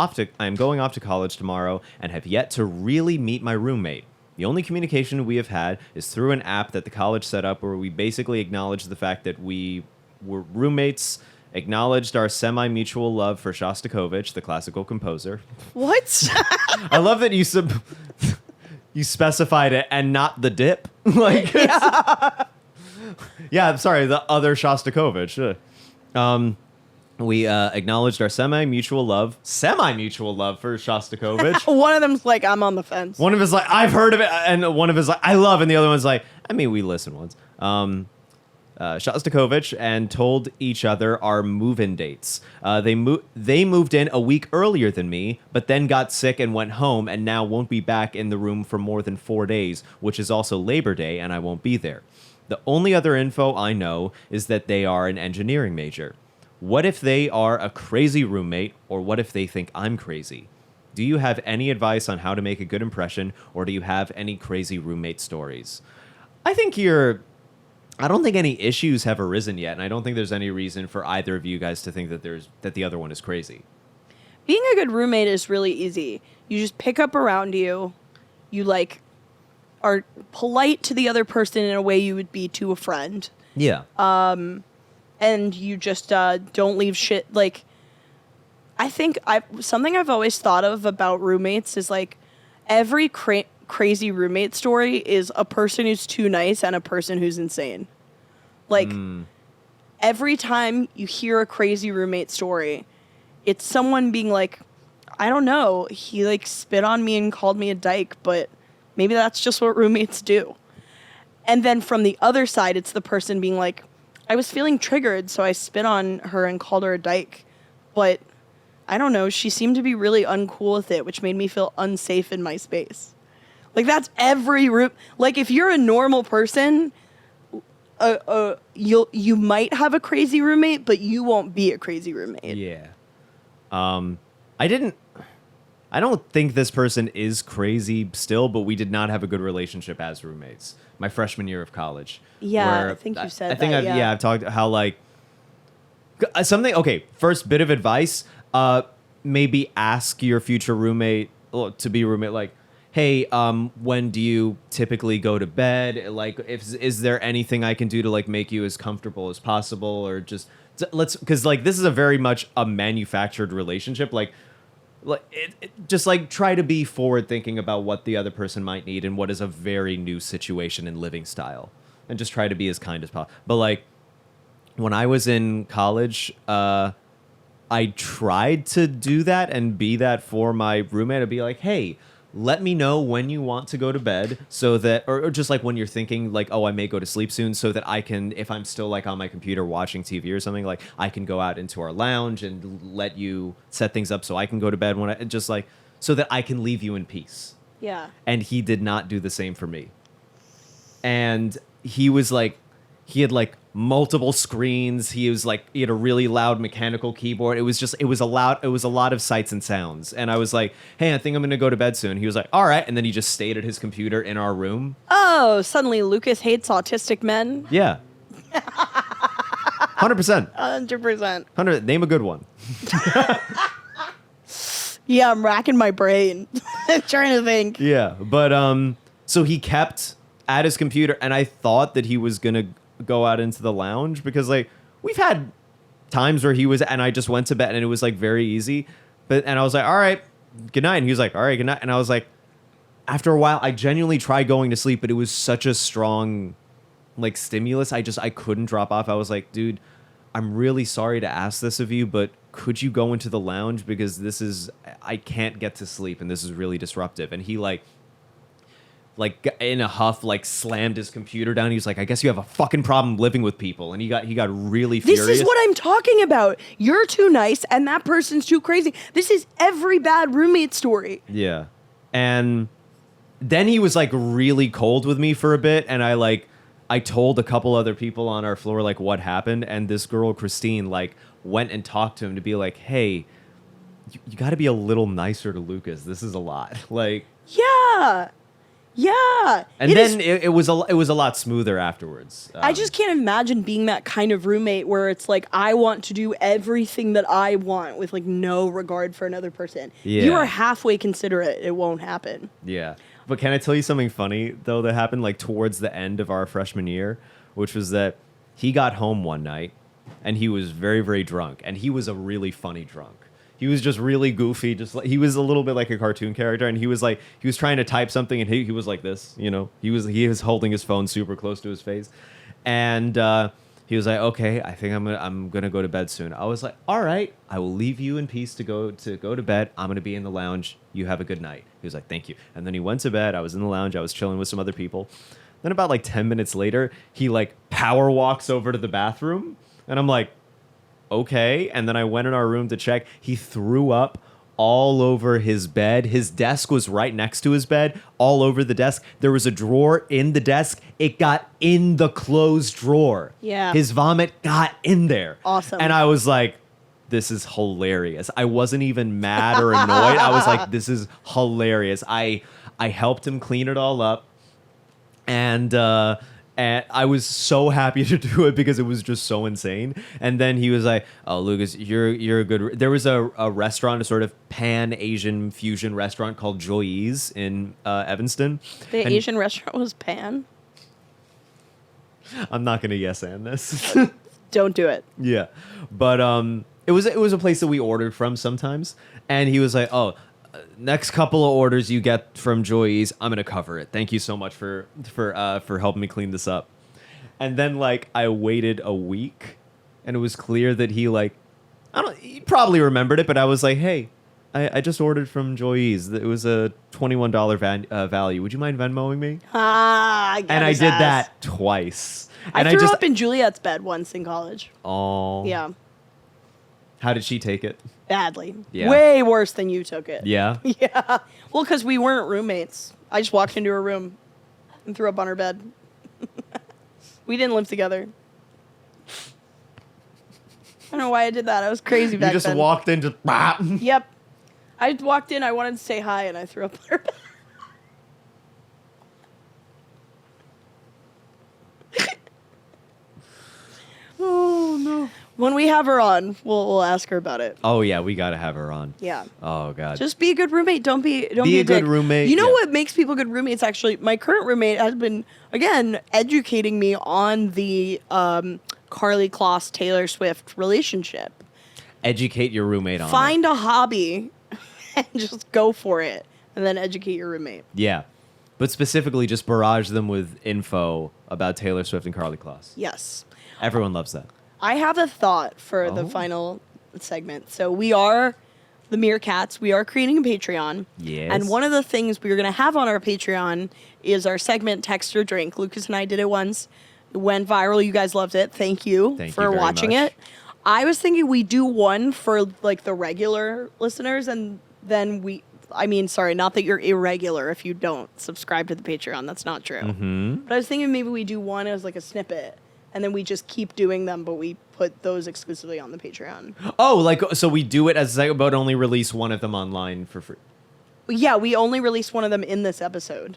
going off to college tomorrow and have yet to really meet my roommate. The only communication we have had is through an app that the college set up where we basically acknowledged the fact that we were roommates, acknowledged our semi-mutual love for Shostakovich, the classical composer. What? I love that you specified it and not the dip. Like, yeah, I'm sorry, the other Shostakovich. We acknowledged our semi-mutual love for Shostakovich. One of them's like, I'm on the fence. One of us like, I've heard of it, and one of us like, I love, and the other one's like, I mean, we listened once. Shostakovich, and told each other our move-in dates. They moved in a week earlier than me, but then got sick and went home, and now won't be back in the room for more than 4 days, which is also Labor Day, and I won't be there. The only other info I know is that they are an engineering major. What if they are a crazy roommate, or what if they think I'm crazy? Do you have any advice on how to make a good impression, or do you have any crazy roommate stories? I don't think any issues have arisen yet, and I don't think there's any reason for either of you guys to think that the other one is crazy. Being a good roommate is really easy. You just pick up around you. You, like, are polite to the other person in a way you would be to a friend. Yeah. And you just don't leave shit. Like, I think something I've always thought of about roommates is, like, every crazy roommate story is a person who's too nice and a person who's insane. Like, every time you hear a crazy roommate story, it's someone being like, I don't know, he, like, spit on me and called me a dyke, but maybe that's just what roommates do. And then from the other side, it's the person being like, I was feeling triggered, so I spit on her and called her a dyke. But, I don't know, she seemed to be really uncool with it, which made me feel unsafe in my space. Like, that's every room. Like, if you're a normal person, you might have a crazy roommate, but you won't be a crazy roommate. Yeah. I don't think this person is crazy still, but we did not have a good relationship as roommates my freshman year of college. Yeah, I think you said that. I've talked how, like, something. Okay, first bit of advice: maybe ask your future roommate to be roommate, like, hey, when do you typically go to bed? Like, is there anything I can do to, like, make you as comfortable as possible, or just because, like, this is a very much a manufactured relationship, like just, like, try to be forward thinking about what the other person might need and what is a very new situation and living style, and just try to be as kind as possible. But, like, when I was in college, I tried to do that and be that for my roommate. I'd be like, hey, let me know when you want to go to bed, so that, or just, like, when you're thinking, like, oh, I may go to sleep soon, so that I can, if I'm still, like, on my computer watching TV or something, like, I can go out into our lounge and let you set things up so I can go to bed when just, like, so that I can leave you in peace. Yeah. And he did not do the same for me. And he was like, he had, like, multiple screens. He had a really loud mechanical keyboard. It was a lot of sights and sounds. And I was like, hey, I think I'm going to go to bed soon. He was like, all right. And then he just stayed at his computer in our room. Oh, suddenly Lucas hates autistic men. Yeah. 100%. 100%. Name a good one. Yeah, I'm racking my brain. Trying to think. Yeah. But so he kept at his computer, and I thought that he was going to go out into the lounge because like we've had times where and I just went to bed and it was like very easy. And I was like, all right, good night. And he was like, all right, good night. And I was like, after a while, I genuinely tried going to sleep, but it was such a strong like stimulus. I couldn't drop off. I was like, dude, I'm really sorry to ask this of you, but could you go into the lounge because I can't get to sleep and this is really disruptive. And he like in a huff, like slammed his computer down. He was like, I guess you have a fucking problem living with people. And he got really furious. This is what I'm talking about. You're too nice and that person's too crazy. This is every bad roommate story. Yeah. And then he was like really cold with me for a bit. And I told a couple other people on our floor like what happened. And this girl, Christine, like went and talked to him to be like, hey, you got to be a little nicer to Lucas. This is a lot. Like, yeah. And then it was a lot smoother afterwards. I just can't imagine being that kind of roommate where it's like, I want to do everything that I want with like no regard for another person. Yeah. You are halfway considerate. It won't happen. Yeah. But can I tell you something funny, though, that happened like towards the end of our freshman year, which was that he got home one night and he was very, very drunk. And he was a really funny drunk. He was just really goofy. Just like he was a little bit like a cartoon character. And he was trying to type something and he was like this, you know, he was holding his phone super close to his face. And he was like, okay, I think I'm gonna go to bed soon. I was like, all right, I will leave you in peace to go to bed. I'm gonna be in the lounge. You have a good night. He was like, thank you. And then he went to bed. I was in the lounge. I was chilling with some other people. Then about like 10 minutes later, he like power walks over to the bathroom, and I'm like, okay. And then I went in our room to check. He threw up all over his bed. His desk was right next to his bed, all over the desk. There was a drawer in the desk. It got in the closed drawer. Yeah. His vomit got in there. Awesome. And I was like, this is hilarious. I wasn't even mad or annoyed. I was like, this is hilarious. I helped him clean it all up. And I was so happy to do it because it was just so insane. And then he was like, "Oh, Lucas, you're a good." There was a restaurant, a sort of pan-Asian fusion restaurant called Joy's in Evanston. The Asian restaurant was Pan? I'm not gonna yes and this. Don't do it. Yeah, but it was a place that we ordered from sometimes, and he was like, "Oh, next couple of orders you get from Joy's, I'm gonna cover it. Thank you so much for helping me clean this up." And then like I waited a week, and it was clear that he probably remembered it, but I was like, "Hey, I just ordered from Joy's. It was a $21 value. Would you mind Venmoing me?" And I did that twice. And I threw up in Juliet's bed once in college. Oh. Yeah. How did she take it? Badly. Yeah. Way worse than you took it. Yeah. Yeah. Well, because we weren't roommates. I just walked into her room and threw up on her bed. We didn't live together. I don't know why I did that. I was crazy back then. You just walked in, just Yep. I walked in, I wanted to say hi, and I threw up on her bed. Oh, no. When we have her on, we'll ask her about it. Oh yeah, we gotta have her on. Yeah. Oh god. Just be a good roommate. Don't be a good dick. roommate. You know Yeah. what makes people good roommates? Actually, my current roommate has been again educating me on the Carly Kloss Taylor Swift relationship. Educate your roommate on Find a hobby and just go for it, and then educate your roommate. it. Yeah. But specifically, just barrage them with info about Taylor Swift and Carly Kloss. Yes. Everyone loves that. I have a thought for the final segment. So we are the Meerkats. We are creating a Patreon. Yes. And one of the things we're going to have on our Patreon is our segment Text or Drink. Lucas and I did it once. It went viral. You guys loved it. Thank you for very watching much. it. I was thinking we do one for like the regular listeners, and then not that you're irregular if you don't subscribe to the Patreon. That's not true. Mm-hmm. But I was thinking maybe we do one as like a snippet. and then we just keep doing them, but we put those exclusively on the Patreon. Oh, like, so we do it as a segment, but only release one of them online for free. Yeah, we only released one of them in this episode,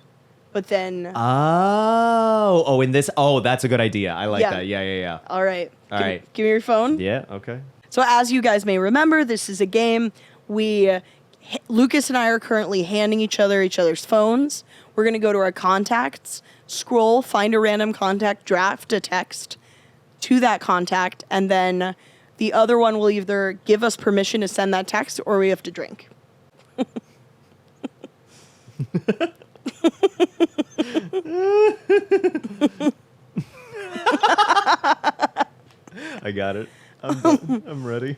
but then. In this. Oh, that's a good idea. I like Yeah. that. Yeah. All right. All right. Give me your phone. Yeah. Okay. So as you guys may remember, this is a game. Lucas and I are currently handing each other's phones. We're going to go to our contacts, scroll, find a random contact, draft a text to that contact, and then the other one will either give us permission to send that text or we have to drink. I got it. I'm ready.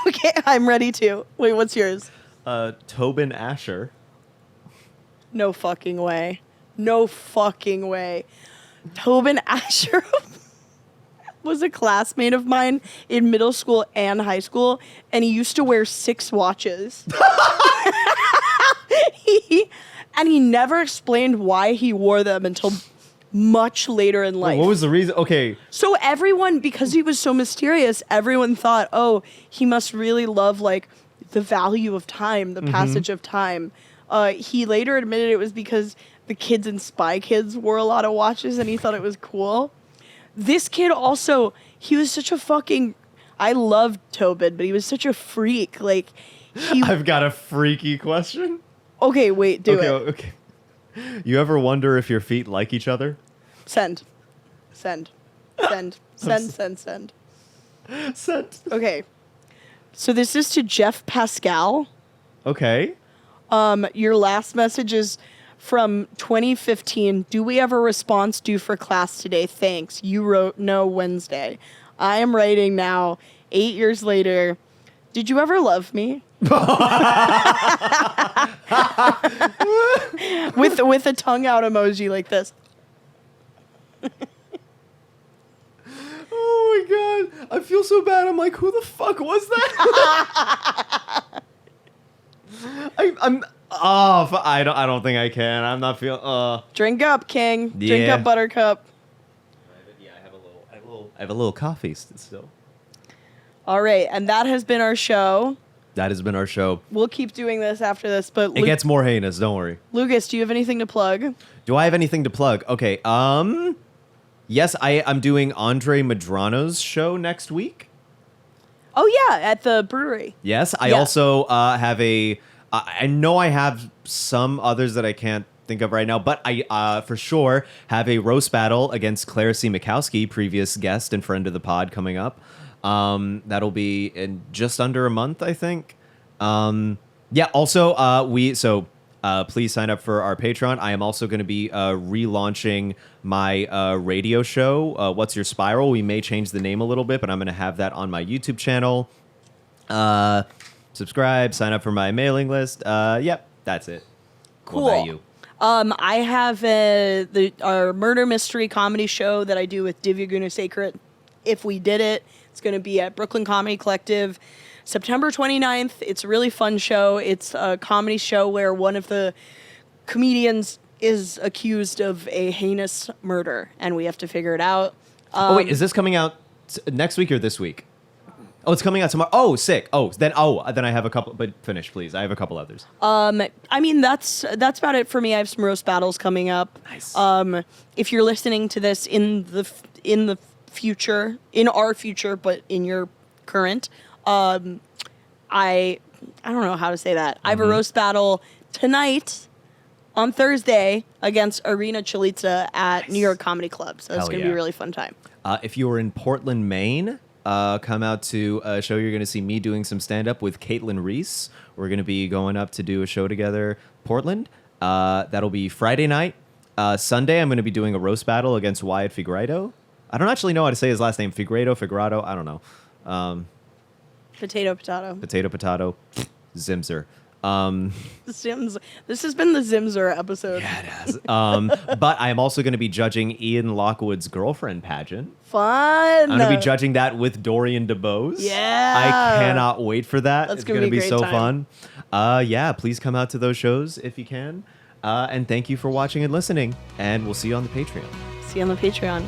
Okay, I'm ready too. Wait, what's yours? Tobin Asher. No fucking way. No fucking way. Tobin Asher was a classmate of mine in middle school and high school, and he used to wear 6 watches. He never explained why he wore them until much later in life. What was the reason? Okay. So everyone, because he was so mysterious, everyone thought, oh, he must really love like the value of time, the passage of time. He later admitted it was because the kids in Spy Kids wore a lot of watches and he thought it was cool. This kid also, he was such a fucking, I loved Tobin, but he was such a freak. Like, I've got a freaky question. Okay, wait, do it. Okay. You ever wonder if your feet like each other? Send. Send. Sent. Okay. So this is to Jeff Pascal. Okay. Your last message is from 2015. Do we have a response due for class today? Thanks. You wrote no Wednesday. I am writing now, 8 years later. Did you ever love me? with a tongue out emoji like this. Oh my god. I feel so bad. I'm like, who the fuck was that? I'm I don't think I can. I'm not feeling Drink up, King. Drink Yeah. up, Buttercup. I have a little coffee still. All right, and that has been our show. That has been our show. We'll keep doing this after this, but It gets more heinous, don't worry. Lucas, do you have anything to plug? Do I have anything to plug? Okay, yes, I'm doing Andre Madrano's show next week. Oh yeah, at the brewery. Yes, I Yeah. also have I know I have some others that I can't think of right now, but I for sure have a roast battle against Claire C. Mikowski, previous guest and friend of the pod, coming up. That'll be in just under a month, I think. Yeah, also, please sign up for our Patreon. I am also going to be relaunching my radio show, What's Your Spiral? We may change the name a little bit, but I'm going to have that on my YouTube channel. Subscribe, sign up for my mailing list. Yep, that's it. Cool. What about you? I have our murder mystery comedy show that I do with Divya Gunasekaran. If We Did It, it's going to be at Brooklyn Comedy Collective, September 29th. It's a really fun show. It's a comedy show where one of the comedians is accused of a heinous murder, and we have to figure it out. Wait, is this coming out next week or this week? Oh, it's coming out tomorrow. Oh, sick. Then I have a couple, but finish, please. I have a couple others. I mean, that's about it for me. I have some roast battles coming up. Nice. If you're listening to this in the future, in our future, but in your current, I don't know how to say that. I have a roast battle tonight on Thursday against Arena Chalitza at New York Comedy Club. So it's going to be a really fun time. If you are in Portland, Maine, come out to a show. You're going to see me doing some stand-up with Caitlin Reese. We're going to be going up to do a show together, Portland. That'll be Friday night. Sunday, I'm going to be doing a roast battle against Wyatt Figueiredo. I don't actually know how to say his last name. Figueiredo, I don't know. Potato. Potato. Zimzer. This has been the Zimzer episode. Yeah, it has. But I am also going to be judging Ian Lockwood's girlfriend pageant. Fun. I'm going to be judging that with Dorian DeBose. Yeah. I cannot wait for that. That's It's going to be a be great so time. fun. Yeah, please come out to those shows if you can. And thank you for watching and listening. And we'll see you on the Patreon. See you on the Patreon.